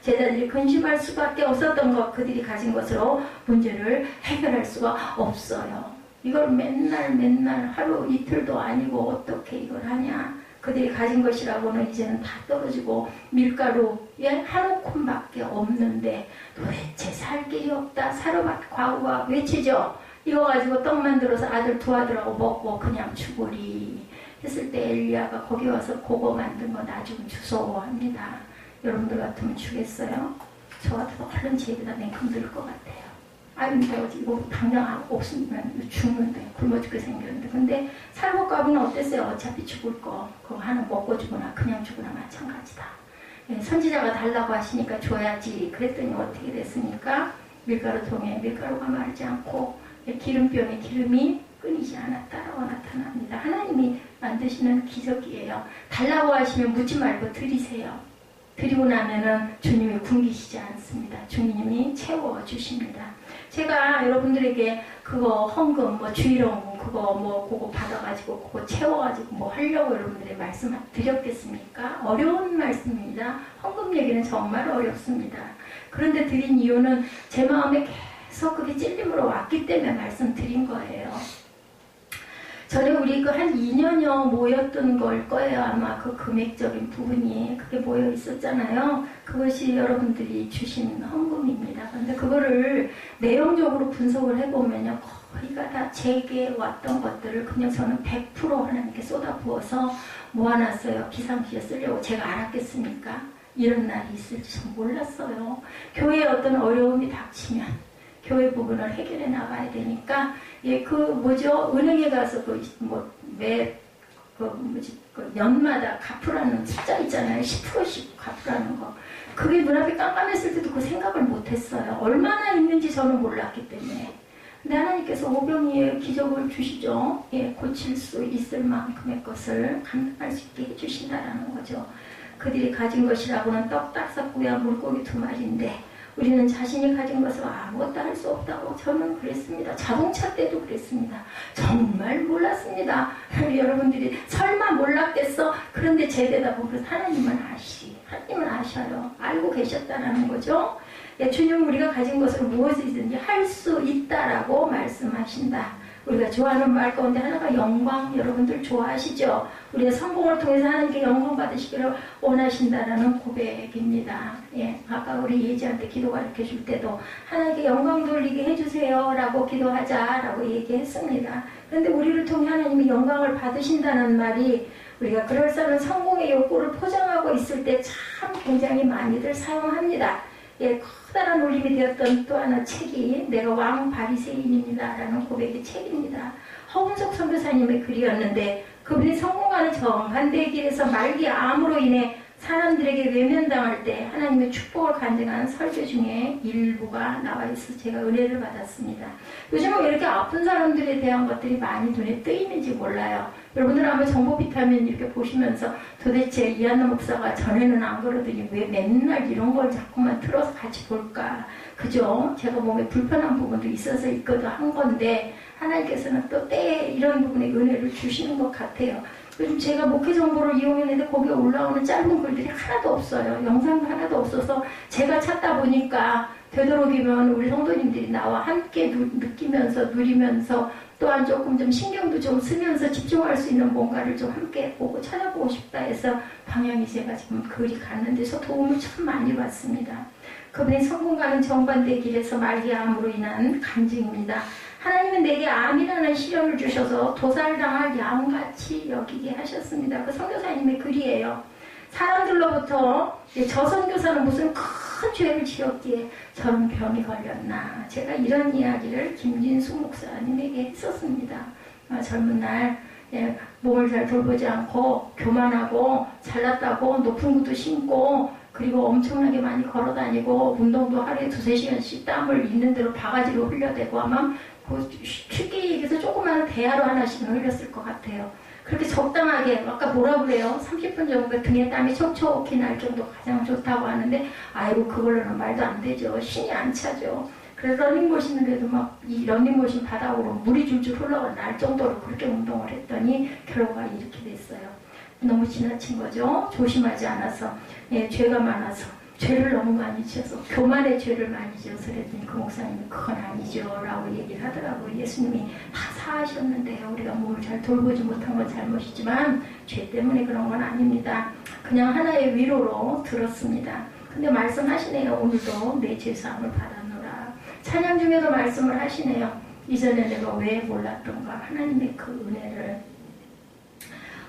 Speaker 1: 제자들이 근심할 수밖에 없었던 것, 그들이 가진 것으로 문제를 해결할 수가 없어요. 이걸 맨날 하루 이틀도 아니고 어떻게 이걸 하냐. 그들이 가진 것이라고는 이제는 다 떨어지고 밀가루에 한 움큼밖에 없는데 도대체 살 길이 없다. 사료밖에 과부가 외치죠. 이거 가지고 떡 만들어서 아들 두 아들하고 먹고 그냥 죽으리 했을 때 엘리야가 거기 와서 그거 만든 거 나 좀 주소 합니다. 여러분들 같으면 주겠어요? 저 같아도 얼른 집에다 냉큼 넣을 것 같아요. 아유, 내가 이거 당장 없으면 죽는데, 굶어 죽게 생겼는데. 근데 살목값은 어땠어요? 어차피 죽을 거. 그거 하나 먹고 죽으나 그냥 죽으나 마찬가지다. 예, 선지자가 달라고 하시니까 줘야지. 그랬더니 어떻게 됐습니까? 밀가루 통에 밀가루가 마르지 않고 기름병에 기름이 끊이지 않았다라고 나타납니다. 하나님이 만드시는 기적이에요. 달라고 하시면 묻지 말고 드리세요. 드리고 나면은 주님이 굶기시지 않습니다. 주님이 채워주십니다. 제가 여러분들에게 그거 헌금, 주일헌금, 그거 받아가지고, 그거 채워가지고 하려고 여러분들의 말씀 드렸겠습니까? 어려운 말씀입니다. 헌금 얘기는 정말 어렵습니다. 그런데 드린 이유는 제 마음에 계속 그게 찔림으로 왔기 때문에 말씀드린 거예요. 전에 우리 한 2년여 모였던 걸 거예요. 아마 그 금액적인 부분이 그게 모여 있었잖아요. 그것이 여러분들이 주신 헌금입니다. 그런데 그거를 내용적으로 분석을 해보면요. 거의가 다 제게 왔던 것들을 그냥 저는 100% 하나님께 쏟아부어서 모아놨어요. 비상시에 쓰려고. 제가 알았겠습니까? 이런 날이 있을지 전 몰랐어요. 교회에 어떤 어려움이 닥치면 교회 부분을 해결해 나가야 되니까, 예, 은행에 가서 연마다 갚으라는 숫자 있잖아요. 10%씩 갚으라는 거. 그게 눈앞에 깜깜했을 때도 그 생각을 못했어요. 얼마나 있는지 저는 몰랐기 때문에. 근데 하나님께서 오병이의 기적을 주시죠. 예, 고칠 수 있을 만큼의 것을 감당할 수 있게 해주신다라는 거죠. 그들이 가진 것이라고는 떡 5구야 물고기 2마리인데 우리는 자신이 가진 것을 아무것도 할 수 없다고 저는 그랬습니다. 자동차 때도 그랬습니다. 정말 몰랐습니다. 여러분들이 설마 몰랐겠어? 그런데 제 대답은 하나님은 아셔요. 알고 계셨다라는 거죠. 예, 주님 우리가 가진 것을 무엇이든지 할 수 있다라고 말씀하신다. 우리가 좋아하는 말 가운데 하나가 영광, 여러분들 좋아하시죠? 우리의 성공을 통해서 하나님께 영광 받으시기를 원하신다라는 고백입니다. 예, 아까 우리 예지한테 기도 가르쳐 줄 때도 하나님께 영광 돌리게 해주세요 라고 기도하자라고 얘기했습니다. 그런데 우리를 통해 하나님이 영광을 받으신다는 말이 우리가 그럴싸한 성공의 욕구를 포장하고 있을 때 참 굉장히 많이들 사용합니다. 예, 커다란 울림이 되었던 또 하나 책이 내가 왕 바리새인입니다 라는 고백의 책입니다. 허운석 선교사님의 글이었는데 그분이 성공하는 정반대의 길에서 말기 암으로 인해 사람들에게 외면당할 때 하나님의 축복을 간증하는 설교 중에 일부가 나와 있어서 제가 은혜를 받았습니다. 요즘은 왜 이렇게 아픈 사람들에 대한 것들이 많이 눈에 뜨이는지 몰라요. 여러분들 아마 정보 비타민 이렇게 보시면서 도대체 이한나 목사가 전에는 안 그러더니 왜 맨날 이런 걸 자꾸만 틀어서 같이 볼까? 그죠? 제가 몸에 불편한 부분도 있어서 있거든 한 건데 하나님께서는 또 때에 이런 부분에 은혜를 주시는 것 같아요. 요즘 제가 목회 정보를 이용했는데 거기에 올라오는 짧은 글들이 하나도 없어요. 영상도 하나도 없어서 제가 찾다 보니까 되도록이면 우리 성도님들이 나와 함께 느끼면서 누리면서 또한 조금 좀 신경도 좀 쓰면서 집중할 수 있는 뭔가를 좀 함께 보고 찾아보고 싶다 해서 방향이 제가 지금 글이 갔는데서 도움을 참 많이 받습니다. 그분이 성공가는 정반대의 길에서 말기암으로 인한 간증입니다. 하나님은 내게 암이라는 시련을 주셔서 도살당할 양같이 여기게 하셨습니다. 그 선교사님의 글이에요. 사람들로부터 저 선교사는 무슨 큰 죄를 지었기에 저런 병이 걸렸나. 제가 이런 이야기를 김진숙 목사님에게 했었습니다. 젊은 날 몸을 잘 돌보지 않고 교만하고 잘났다고 높은 구두 신고 그리고 엄청나게 많이 걸어다니고 운동도 하루에 2-3시간씩 땀을 있는 대로 바가지로 흘려대고 아마 쉽게 얘기해서 조그마한 대야로 하나씩은 흘렸을 것 같아요. 그렇게 적당하게 아까 뭐라 그래요? 30분 정도 등에 땀이 촉촉히 날 정도 가장 좋다고 하는데 아이고 그걸로는 말도 안 되죠. 신이 안 차죠. 그래서 러닝머신인데도 막 이 러닝머신 바닥으로 물이 줄줄 흘러날 정도로 그렇게 운동을 했더니 결과가 이렇게 됐어요. 너무 지나친 거죠. 조심하지 않아서 죄가 많아서 죄를 너무 많이 지어서 교만의 죄를 많이 지어서 그랬더니 그 목사님이 그건 아니죠 라고 얘기를 하더라고요. 예수님이 다 사하셨는데요. 우리가 몸을 잘 돌보지 못한 건 잘못이지만 죄 때문에 그런 건 아닙니다. 그냥 하나의 위로로 들었습니다. 근데 말씀하시네요. 오늘도 내 죄사함을 받았노라. 찬양 중에도 말씀을 하시네요. 이전에 내가 왜 몰랐던가 하나님의 그 은혜를.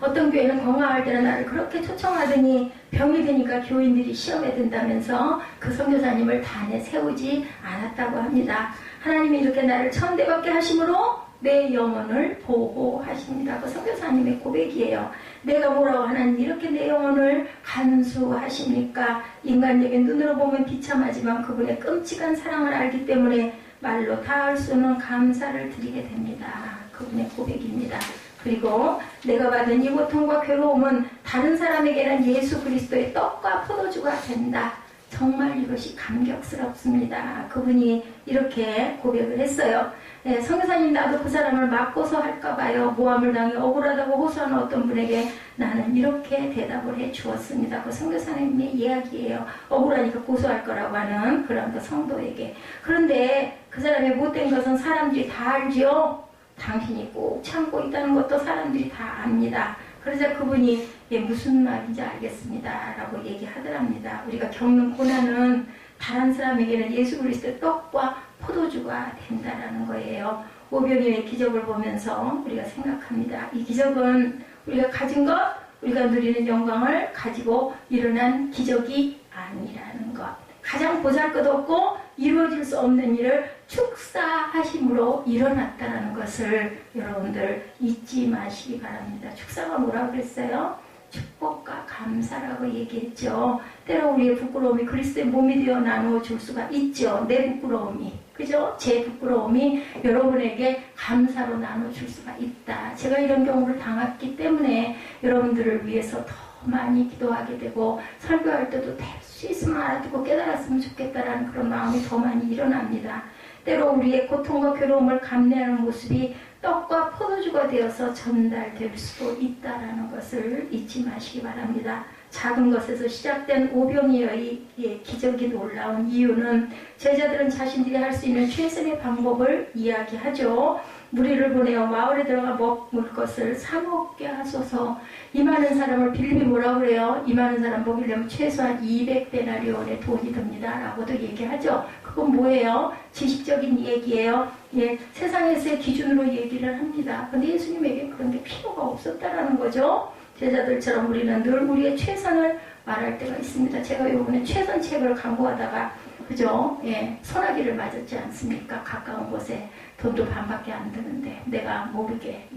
Speaker 1: 어떤 교회는 건강할 때는 나를 그렇게 초청하더니 병이 드니까 교인들이 시험에 든다면서 그 선교사님을 단에 세우지 않았다고 합니다. 하나님이 이렇게 나를 천대받게 하심으로 내 영혼을 보호하십니다. 그 선교사님의 고백이에요. 내가 뭐라고 하나님 이렇게 내 영혼을 간수하십니까? 인간적인 눈으로 보면 비참하지만 그분의 끔찍한 사랑을 알기 때문에 말로 다할 수는 감사를 드리게 됩니다. 그분의 고백입니다. 그리고 내가 받은 이 고통과 괴로움은 다른 사람에게는 예수 그리스도의 떡과 포도주가 된다. 정말 이것이 감격스럽습니다. 그분이 이렇게 고백을 했어요. 선교사님 나도 그 사람을 맞고서 할까봐요. 모함을 당해 억울하다고 호소하는 어떤 분에게 나는 이렇게 대답을 해 주었습니다. 그 선교사님의 이야기예요. 억울하니까 고소할 거라고 하는 그런 그 성도에게. 그런데 그 사람의 못된 것은 사람들이 다 알지요. 당신이 꼭 참고 있다는 것도 사람들이 다 압니다. 그러자 그분이 무슨 말인지 알겠습니다 라고 얘기하더랍니다. 우리가 겪는 고난은 다른 사람에게는 예수 그리스도의 떡과 포도주가 된다라는 거예요. 오병이의 기적을 보면서 우리가 생각합니다. 이 기적은 우리가 가진 것 우리가 누리는 영광을 가지고 일어난 기적이 아니라는 것. 가장 보잘것없고 이루어질 수 없는 일을 축사하심으로 일어났다는 것을 여러분들 잊지 마시기 바랍니다. 축사가 뭐라고 그랬어요? 축복과 감사라고 얘기했죠. 때로 우리의 부끄러움이 그리스도의 몸이 되어 나누어 줄 수가 있죠. 내 부끄러움이, 그죠? 제 부끄러움이 여러분에게 감사로 나눠줄 수가 있다. 제가 이런 경우를 당했기 때문에 여러분들을 위해서 더 많이 기도하게 되고, 설교할 때도 될 수 있으면 알아듣고 깨달았으면 좋겠다라는 그런 마음이 더 많이 일어납니다. 때로 우리의 고통과 괴로움을 감내하는 모습이 떡과 포도주가 되어서 전달될 수도 있다는 것을 잊지 마시기 바랍니다. 작은 것에서 시작된 오병이어의 기적이 놀라운 이유는 제자들은 자신들이 할 수 있는 최선의 방법을 이야기하죠. 무리를 보내어 마을에 들어가 먹을 것을 사 먹게 하소서. 이 많은 사람을 빌립이 뭐라고 그래요? 이 많은 사람 먹이려면 최소한 200데나리온의 돈이 듭니다 라고도 얘기하죠. 그건 뭐예요? 지식적인 얘기예요. 예, 세상에서의 기준으로 얘기를 합니다. 근데 예수님에게 그런 게 필요가 없었다라는 거죠. 제자들처럼 우리는 늘 우리의 최선을 말할 때가 있습니다. 제가 이번에 최선책을 광고하다가 그죠? 예, 소나기를 맞았지 않습니까? 가까운 곳에 돈도 반밖에 안 드는데 내가 모르게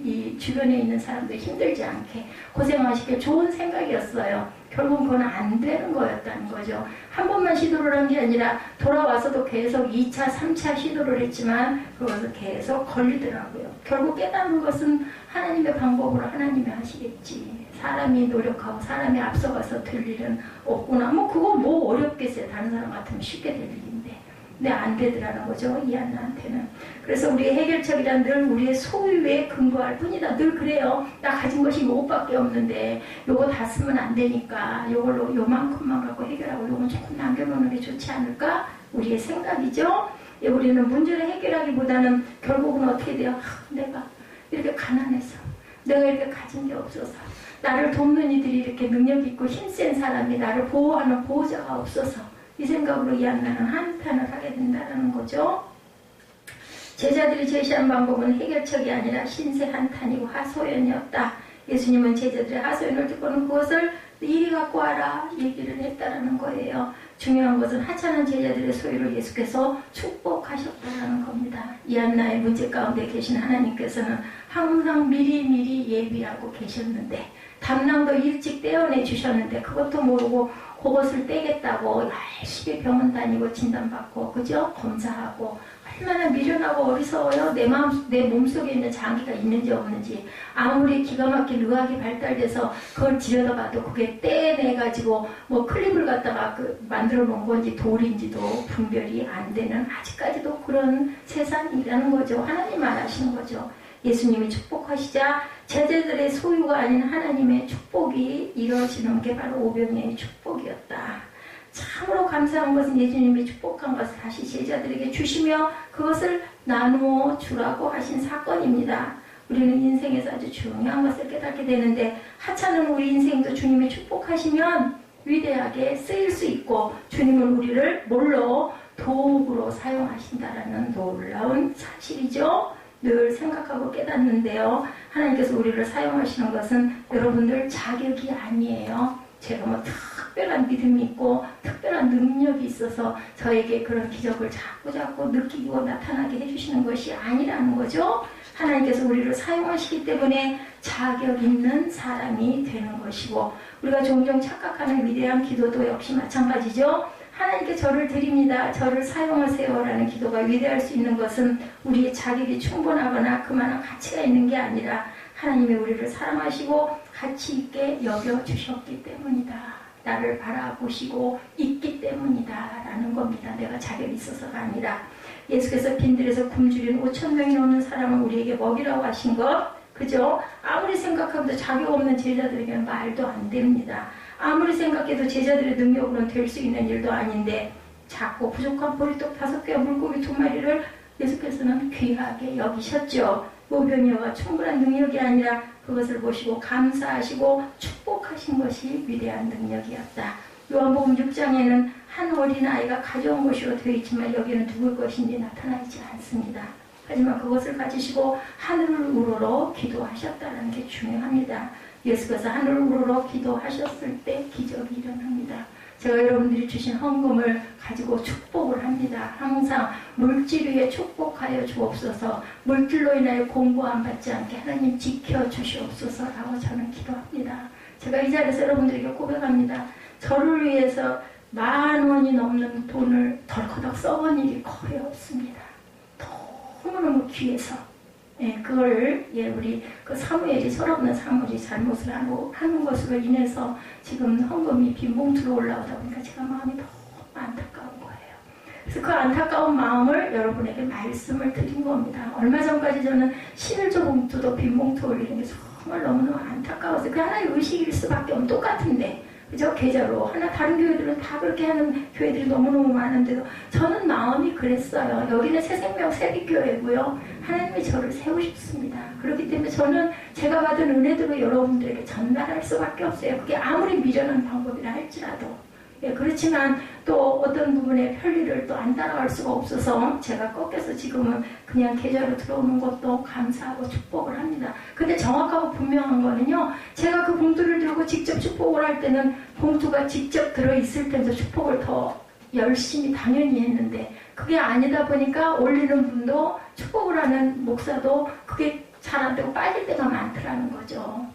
Speaker 1: 이 주변에 있는 사람들 힘들지 않게 고생하시길 좋은 생각이었어요. 결국 그건 안 되는 거였다는 거죠. 한 번만 시도를 한 게 아니라 돌아와서도 계속 2차, 3차 시도를 했지만 그것을 계속 걸리더라고요. 결국 깨닫는 것은 하나님의 방법으로 하나님이 하시겠지. 사람이 노력하고 사람이 앞서가서 될 일은 없구나. 뭐 그거 뭐 어렵겠어요. 다른 사람 같으면 쉽게 될 일인데. 근데 안 되더라는 거죠. 이 안나한테는. 그래서 우리의 해결책이란 늘 우리의 소유에 근거할 뿐이다. 늘 그래요. 나 가진 것이 요것밖에 없는데 요거 다 쓰면 안 되니까 요걸로 요만큼만 갖고 해결하고 요건 조금 남겨놓는 게 좋지 않을까? 우리의 생각이죠. 예, 우리는 문제를 해결하기보다는 결국은 어떻게 돼요? 내가 이렇게 가난해서 내가 이렇게 가진 게 없어서 나를 돕는 이들이 이렇게 능력 있고 힘센 사람이 나를 보호하는 보호자가 없어서 이 생각으로 이 안나는 한탄을 하게 된다는 거죠. 제자들이 제시한 방법은 해결책이 아니라 신세 한탄이고 하소연이었다. 예수님은 제자들의 하소연을 듣고는 그것을 이리 갖고 와라 얘기를 했다라는 거예요. 중요한 것은 하찮은 제자들의 소유를 예수께서 축복하셨다는 겁니다. 이 안나의 문제 가운데 계신 하나님께서는 항상 미리미리 예비하고 계셨는데 담낭도 일찍 떼어내 주셨는데 그것도 모르고 그것을 떼겠다고 열심히 병원 다니고 진단받고 그죠? 검사하고 얼마나 미련하고 어리석어요. 내 몸속에 있는 장기가 있는지 없는지 아무리 기가 막힌 의학이 발달돼서 그걸 들여다봐도 그게 떼내가지고 뭐 클립을 갖다가 만들어 놓은 건지 돌인지도 분별이 안 되는 아직까지도 그런 세상이라는 거죠. 하나님 말하시는 거죠. 예수님이 축복하시자 제자들의 소유가 아닌 하나님의 축복이 이루어지는 게 바로 오병이어의 축복이었다. 참으로 감사한 것은 예수님이 축복한 것을 다시 제자들에게 주시며 그것을 나누어 주라고 하신 사건입니다. 우리는 인생에서 아주 중요한 것을 깨닫게 되는데 하찮은 우리 인생도 주님이 축복하시면 위대하게 쓰일 수 있고 주님은 우리를 뭘로? 도구로 사용하신다라는 놀라운 사실이죠. 늘 생각하고 깨닫는데요. 하나님께서 우리를 사용하시는 것은 여러분들 자격이 아니에요. 제가 뭐 특별한 믿음이 있고 특별한 능력이 있어서 저에게 그런 기적을 자꾸 느끼고 나타나게 해주시는 것이 아니라는 거죠. 하나님께서 우리를 사용하시기 때문에 자격 있는 사람이 되는 것이고 우리가 종종 착각하는 위대한 기도도 역시 마찬가지죠. 하나님께 저를 드립니다. 저를 사용하세요 라는 기도가 위대할 수 있는 것은 우리의 자격이 충분하거나 그만한 가치가 있는 게 아니라 하나님이 우리를 사랑하시고 가치 있게 여겨주셨기 때문이다. 나를 바라보시고 있기 때문이다 라는 겁니다. 내가 자격이 있어서가 아니라 예수께서 빈들에서 굶주린 5,000명이 넘는 사람을 우리에게 먹이라고 하신 것 그죠? 아무리 생각해도 자격 없는 제자들에게는 말도 안 됩니다. 아무리 생각해도 제자들의 능력으로는 될 수 있는 일도 아닌데 작고 부족한 보리떡 5개와 물고기 2마리를 예수께서는 귀하게 여기셨죠. 오병이어가 충분한 능력이 아니라 그것을 보시고 감사하시고 축복하신 것이 위대한 능력이었다. 요한복음 6장에는 한 어린아이가 가져온 것으로 되어 있지만 여기는 누굴 것인지 나타나지 않습니다. 하지만 그것을 가지시고 하늘을 우러러 기도하셨다는 게 중요합니다. 예수께서 하늘 우러러 기도하셨을 때 기적이 일어납니다. 제가 여러분들이 주신 헌금을 가지고 축복을 합니다. 항상 물질 위에 축복하여 주옵소서, 물질로 인하여 공고함 받지 않게 하나님 지켜주시옵소서라고 저는 기도합니다. 제가 이 자리에서 여러분들에게 고백합니다. 저를 위해서 10,000원이 넘는 돈을 덜커덕 써본 일이 거의 없습니다. 너무너무 귀해서. 예, 그걸, 예, 우리 그 사무엘이, 철없는 사무엘이 잘못을 하는 것으로 인해서 지금 헌금이 빈 봉투로 올라오다 보니까 제가 마음이 너무 안타까운 거예요. 그래서 그 안타까운 마음을 여러분에게 말씀을 드린 겁니다. 얼마 전까지 저는 11조 봉투도 빈 봉투 올리는 게 정말 너무너무 안타까워서 그 하나의 의식일 수밖에 없는, 똑같은데. 그죠? 계좌로. 다른 교회들은 다 그렇게 하는 교회들이 너무너무 많은데도 저는 마음이 그랬어요. 여기는 새생명 세빛교회고요. 하나님이 저를 세우셨습니다. 그렇기 때문에 저는 제가 받은 은혜들을 여러분들에게 전달할 수밖에 없어요. 그게 아무리 미련한 방법이라 할지라도. 예, 그렇지만 또 어떤 부분에 편리를 또 안 따라갈 수가 없어서 제가 꺾여서 지금은 그냥 계좌로 들어오는 것도 감사하고 축복을 합니다. 근데 정확하고 분명한 거는요, 제가 그 봉투를 들고 직접 축복을 할 때는 봉투가 직접 들어있을 때도 축복을 더 열심히 당연히 했는데 그게 아니다 보니까 올리는 분도 축복을 하는 목사도 그게 잘 안 되고 빠질 때가 많더라는 거죠.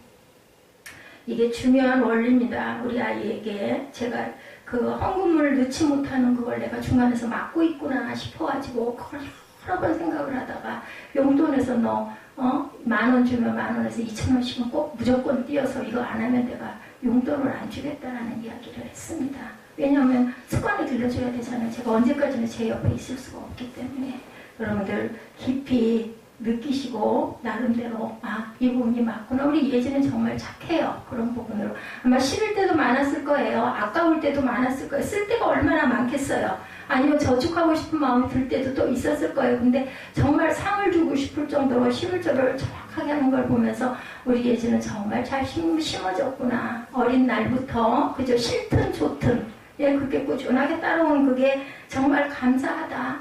Speaker 1: 이게 중요한 원리입니다. 우리 아이에게 제가 그 헌금을 넣지 못하는 그걸 내가 중간에서 막고 있구나 싶어가지고 그걸 여러 번 생각을 하다가 용돈에서 너 10,000원 주면 10,000원에서 2,000원씩은 꼭 무조건 띄어서 이거 안 하면 내가 용돈을 안 주겠다라는 이야기를 했습니다. 왜냐하면 습관을 들려줘야 되잖아요. 제가 언제까지나 제 옆에 있을 수가 없기 때문에 여러분들 깊이 느끼시고 나름대로 이 부분이 맞구나. 우리 예전엔 정말 착해요. 그런 부분으로. 아마 싫을 때도 많았을 거예요. 아까울 때도 많았을 거예요. 쓸 때가 얼마나 많겠어요. 아니면 저축하고 싶은 마음이 들 때도 또 있었을 거예요. 근데 정말 상을 주고 싶을 정도로 심을 줄을 정확하게 하는 걸 보면서 우리 예전은 정말 잘 심어졌구나. 어린 날부터 그저 싫든 좋든 예, 그렇게 꾸준하게 따라온 그게 정말 감사하다.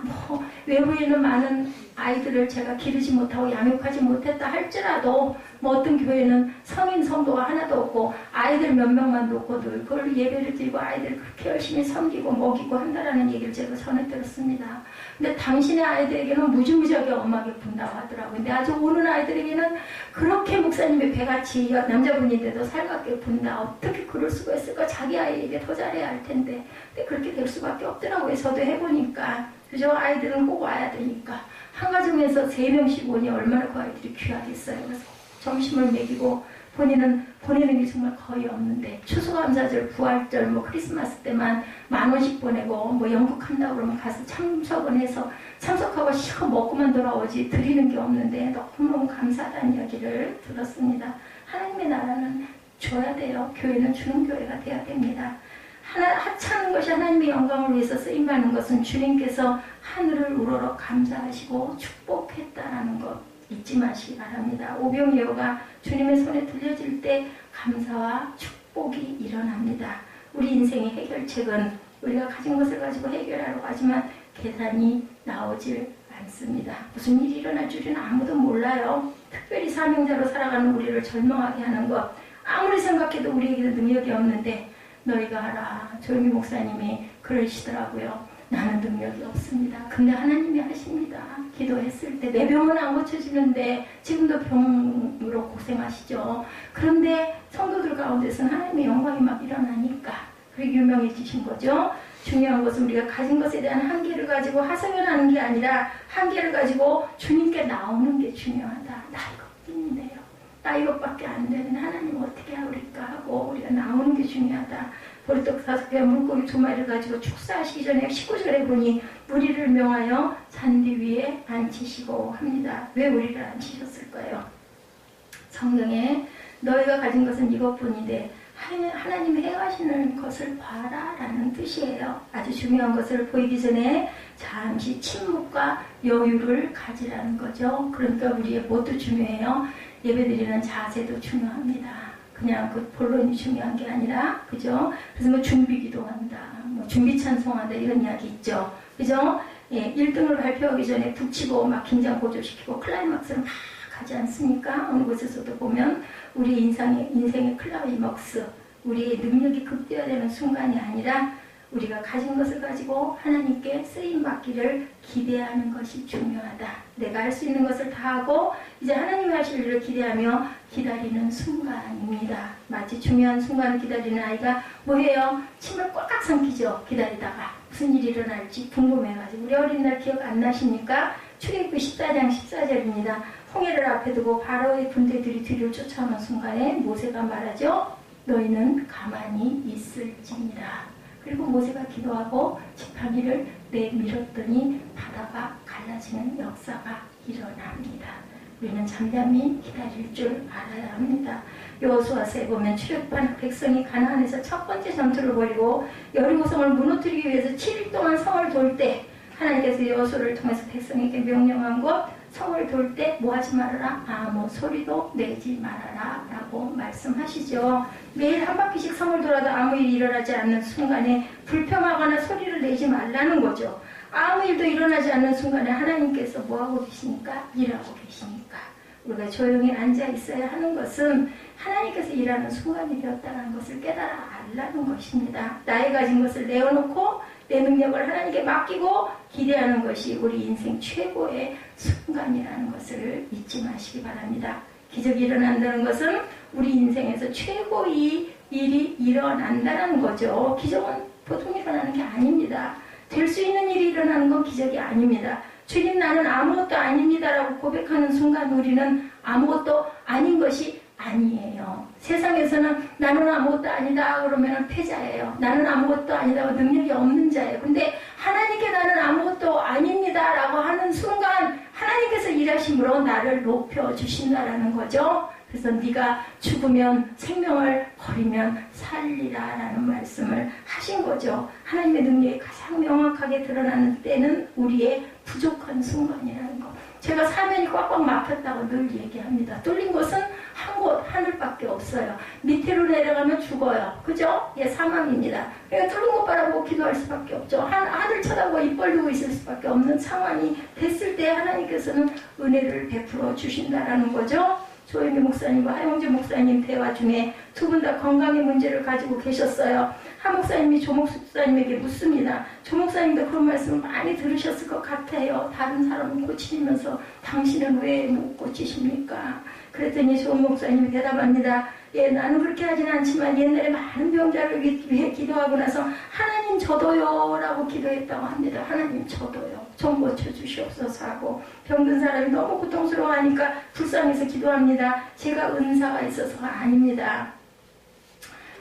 Speaker 1: 외부에 있는 많은 아이들을 제가 기르지 못하고 양육하지 못했다 할지라도 어떤 교회는 성인 성도가 하나도 없고 아이들 몇 명만 놓고도 그걸 예배를 드리고 아이들을 그렇게 열심히 섬기고 먹이고 한다라는 얘기를 제가 전해 들었습니다. 근데 당신의 아이들에게는 무지무지하게 엄하게 군다고 하더라고요. 근데 아주 오는 아이들에게는 그렇게 목사님의 배같이 남자분인데도 살갑게 군다. 어떻게 그럴 수가 있을까? 자기 아이에게 더 잘해야 할 텐데. 근데 그렇게 될 수밖에 없더라고요. 저도 해보니까. 그죠? 아이들은 꼭 와야 되니까. 한 가정에서 3명씩 오니 얼마나 그 아이들이 귀하겠어요. 그래서 점심을 먹이고 본인은 보내는 게 정말 거의 없는데 추수감사절, 부활절, 크리스마스 때만 10,000원씩 보내고 연극한다고 그러면 가서 참석은 해서 참석하고 시커 먹고만 돌아오지 드리는 게 없는데 너무너무 감사하다는 이야기를 들었습니다. 하나님의 나라는 줘야 돼요. 교회는 주는 교회가 돼야 됩니다. 하찮은 것이 하나님의 영광을 위해서 쓰임받는 것은 주님께서 하늘을 우러러 감사하시고 축복했다라는 것 잊지 마시기 바랍니다. 오병이어가 주님의 손에 들려질 때 감사와 축복이 일어납니다. 우리 인생의 해결책은 우리가 가진 것을 가지고 해결하려고 하지만 계산이 나오질 않습니다. 무슨 일이 일어날 줄은 아무도 몰라요. 특별히 사명자로 살아가는 우리를 절망하게 하는 것 아무리 생각해도 우리에게는 능력이 없는데 너희가 하라. 조용히 목사님이 그러시더라고요. 나는 능력이 없습니다. 근데 하나님이 하십니다. 기도했을 때 내 병은 안 고쳐지는데 지금도 병으로 고생하시죠. 그런데 성도들 가운데서는 하나님의 영광이 막 일어나니까 그렇게 유명해지신 거죠. 중요한 것은 우리가 가진 것에 대한 한계를 가지고 하소연하는 게 아니라 한계를 가지고 주님께 나오는 게 중요하다. 나 이것뿐인데요. 나 이것밖에 안 되는 하나님 어떻게 하울까 하고 우리가 나오는 게 중요하다. 보리떡 5개와 물고기 2마리를 가지고 축사하시기 전에 19절에 보니 우리를 명하여 잔디 위에 앉히시고 합니다. 왜 우리를 앉히셨을까요? 성경에 너희가 가진 것은 이것뿐인데 하나님이 행하시는 것을 봐라 라는 뜻이에요. 아주 중요한 것을 보이기 전에 잠시 침묵과 여유를 가지라는 거죠. 그러니까 우리의 뭣도 중요해요. 예배드리는 자세도 중요합니다. 그냥 그 본론이 중요한 게 아니라, 그죠? 그래서 준비 기도한다, 준비 찬송한다, 이런 이야기 있죠. 그죠? 예, 1등을 발표하기 전에 북치고 막 긴장 고조시키고 클라이막스를 막 하지 않습니까? 어느 곳에서도 보면 우리 인생의 클라이먹스, 우리의 능력이 극대화되는 순간이 아니라 우리가 가진 것을 가지고 하나님께 쓰임받기를 기대하는 것이 중요하다. 내가 할 수 있는 것을 다 하고 이제 하나님이 하실 일을 기대하며 기다리는 순간입니다. 마치 중요한 순간을 기다리는 아이가 뭐해요? 침을 꽉 삼키죠. 기다리다가 무슨 일이 일어날지 궁금해가지고. 우리 어린 날 기억 안 나십니까? 출애굽기 14장 14절입니다. 홍해를 앞에 두고 바로의 군대들이 뒤를 쫓아오는 순간에 모세가 말하죠. 너희는 가만히 있을지니라. 그리고 모세가 기도하고 지팡이를 내밀었더니 바다가 갈라지는 역사가 일어납니다. 우리는 잠잠히 기다릴 줄 알아야 합니다. 여호수아서에 보면 출애굽한 백성이 가나안에서 첫 번째 전투를 벌이고 여리고성을 무너뜨리기 위해서 7일 동안 성을 돌 때 하나님께서 여호수아를 통해서 백성에게 명령한 것, 성을 돌 때 뭐 하지 말아라? 아무 소리도 내지 말아라 라고 말씀하시죠. 매일 한 바퀴씩 성을 돌아도 아무 일이 일어나지 않는 순간에 불평하거나 소리를 내지 말라는 거죠. 아무 일도 일어나지 않는 순간에 하나님께서 뭐하고 계시니까? 일하고 계시니까. 우리가 조용히 앉아 있어야 하는 것은 하나님께서 일하는 순간이 되었다는 것을 깨달아 알라는 것입니다. 나의 가진 것을 내어놓고 내 능력을 하나님께 맡기고 기대하는 것이 우리 인생 최고의 순간이라는 것을 잊지 마시기 바랍니다. 기적이 일어난다는 것은 우리 인생에서 최고의 일이 일어난다는 거죠. 기적은 보통 일어나는 게 아닙니다. 될 수 있는 일이 일어나는 건 기적이 아닙니다. 주님 나는 아무것도 아닙니다라고 고백하는 순간 우리는 아무것도 아닌 것이 아니에요. 세상에서는 나는 아무것도 아니다 그러면 패자예요. 나는 아무것도 아니다 능력이 없는 자예요. 근데 하나님께 나는 아무것도 아닙니다 라고 하는 순간 하나님께서 일하심으로 나를 높여주신다라는 거죠. 그래서 네가 죽으면 생명을 버리면 살리라 라는 말씀을 하신 거죠. 하나님의 능력이 가장 명확하게 드러나는 때는 우리의 부족한 순간이라는 거. 제가 사면이 꽉꽉 막혔다고 늘 얘기합니다. 뚫린 곳은 한 곳, 하늘밖에 없어요. 밑으로 내려가면 죽어요. 그죠? 예, 사망입니다. 그러니까 뚫린 곳 바라보고 기도할 수밖에 없죠. 하늘 쳐다보고 입 벌리고 있을 수밖에 없는 상황이 됐을 때 하나님께서는 은혜를 베풀어 주신다라는 거죠. 조영기 목사님과 하영재 목사님 대화 중에 두 분 다 건강의 문제를 가지고 계셨어요. 한 목사님이 조 목사님에게 묻습니다. 조 목사님도 그런 말씀을 많이 들으셨을 것 같아요. 다른 사람은 고치면서 당신은 왜 못 고치십니까? 그랬더니 조 목사님이 대답합니다. 예, 나는 그렇게 하진 않지만 옛날에 많은 병자를 위해 기도하고 나서 하나님 저도요 라고 기도했다고 합니다. 하나님 저도요. 좀 고쳐주시옵소서 하고 병든 사람이 너무 고통스러워하니까 불쌍해서 기도합니다. 제가 은사가 있어서가 아닙니다.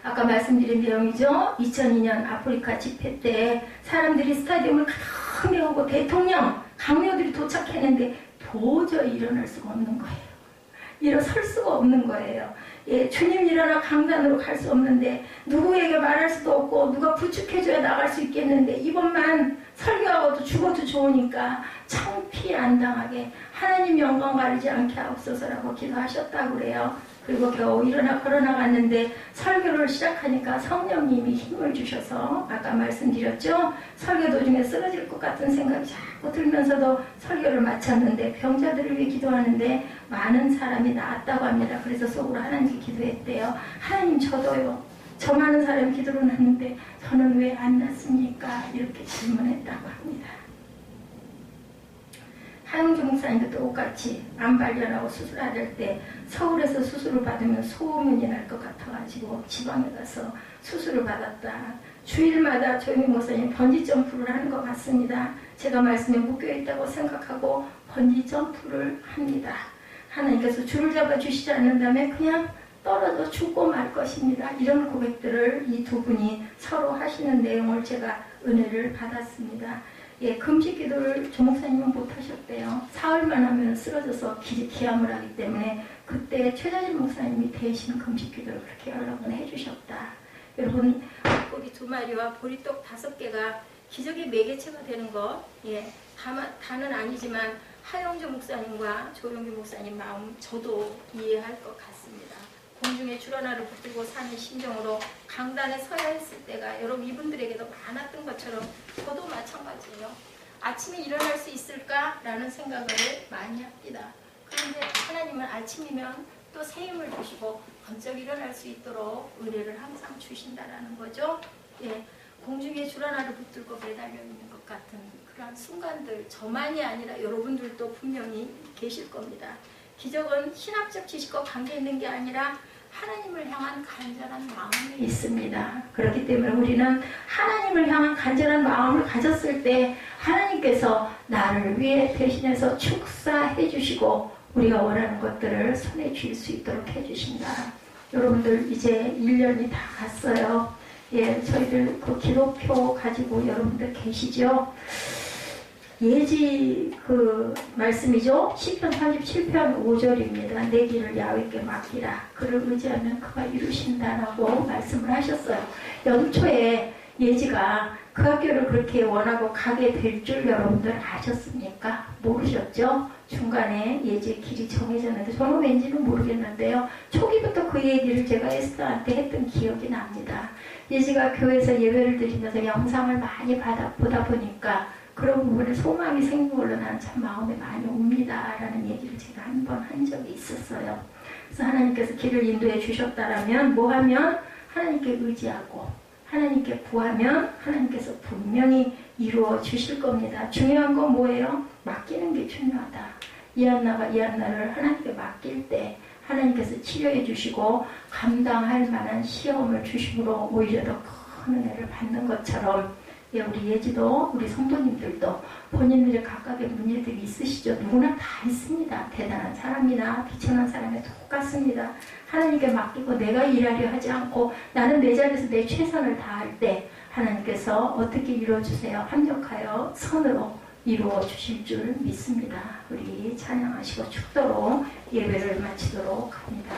Speaker 1: 아까 말씀드린 내용이죠. 2002년 아프리카 집회 때 사람들이 스타디움을 가득 메우고 대통령, 강요들이 도착했는데 도저히 일어날 수가 없는 거예요. 일어설 수가 없는 거예요. 예, 주님 일어나 강단으로 갈 수 없는데 누구에게 말할 수도 없고 누가 부축해줘야 나갈 수 있겠는데 이번만 설교하고도 죽어도 좋으니까 창피 안 당하게 하나님 영광 가리지 않게 하옵소서라고 기도하셨다고 그래요. 그리고 겨우 일어나 걸어나갔는데 설교를 시작하니까 성령님이 힘을 주셔서 아까 말씀드렸죠. 설교 도중에 쓰러질 것 같은 생각이 자꾸 들면서도 설교를 마쳤는데 병자들을 위해 기도하는데 많은 사람이 나았다고 합니다. 그래서 속으로 하나님께 기도했대요. 하나님 저도요. 저 많은 사람이 기도를 했는데 저는 왜 안 났습니까? 이렇게 질문했다고 합니다. 하영주 목사님도 똑같이 암 발견하고 수술할 때 서울에서 수술을 받으면 소음이 날 것 같아가지고 지방에 가서 수술을 받았다. 주일마다 조영희 목사님 번지 점프를 하는 것 같습니다. 제가 말씀에 묶여있다고 생각하고 번지 점프를 합니다. 하나님께서 줄을 잡아 주시지 않는다면 그냥 떨어져 죽고 말 것입니다. 이런 고백들을 이 두 분이 서로 하시는 내용을 제가 은혜를 받았습니다. 예, 금식 기도를 조 목사님은 못하셨대요. 사흘만 하면 쓰러져서 기함을 하기 때문에 그때 최자진 목사님이 대신 금식 기도를 그렇게 여러 번 해주셨다. 여러분, 고기 2마리와 보리떡 5개가 기적의 매개체가 되는 것, 예, 다는 아니지만 하영주 목사님과 조용기 목사님 마음 저도 이해할 것 같습니다. 공중에 줄 하나를 붙들고 사는 심정으로 강단에 서야 했을 때가 여러분 이분들에게도 많았던 것처럼 저도 마찬가지예요. 아침에 일어날 수 있을까라는 생각을 많이 합니다. 그런데 하나님은 아침이면 또 새 힘을 주시고 번쩍 일어날 수 있도록 은혜를 항상 주신다라는 거죠. 예, 공중에 줄 하나를 붙들고 매달려 있는 것 같은 그런 순간들 저만이 아니라 여러분들도 분명히 계실 겁니다. 기적은 신학적 지식과 관계 있는 게 아니라 하나님을 향한 간절한 마음이 있습니다. 그렇기 때문에 우리는 하나님을 향한 간절한 마음을 가졌을 때 하나님께서 나를 위해 대신해서 축사해 주시고 우리가 원하는 것들을 손에 쥘 수 있도록 해주신다. 여러분들 이제 1년이 다 갔어요. 예, 저희들 그 기록표 가지고 여러분들 계시죠? 예지 그 말씀이죠. 시편 37편 5절입니다. 내 길을 야훼께 맡기라. 그를 의지하면 그가 이루신다라고 말씀을 하셨어요. 연초에 예지가 그 학교를 그렇게 원하고 가게 될 줄 여러분들 아셨습니까? 모르셨죠? 중간에 예지의 길이 정해졌는데 저는 왠지는 모르겠는데요. 초기부터 그 얘기를 제가 에스더한테 했던 기억이 납니다. 예지가 교회에서 예배를 드리면서 영상을 많이 보다 보니까 그런 부분에 소망이 생긴 걸로 나는 참 마음에 많이 옵니다. 라는 얘기를 제가 한 번 한 적이 있었어요. 그래서 하나님께서 길을 인도해 주셨다라면 뭐 하면 하나님께 의지하고 하나님께 구하면 하나님께서 분명히 이루어 주실 겁니다. 중요한 건 뭐예요? 맡기는 게 중요하다. 이한나가 이한나를 하나님께 맡길 때 하나님께서 치료해 주시고 감당할 만한 시험을 주심으로 오히려 더 큰 은혜를 받는 것처럼 예, 우리 예지도 우리 성도님들도 본인들의 각각의 문제들이 있으시죠. 누구나 다 있습니다. 대단한 사람이나 비천한 사람이 똑같습니다. 하나님께 맡기고 내가 일하려 하지 않고 나는 내 자리에서 내 최선을 다할 때 하나님께서 어떻게 이루어주세요? 합력하여 선으로 이루어 주실 줄 믿습니다. 우리 찬양하시고 축도로 예배를 마치도록 합니다.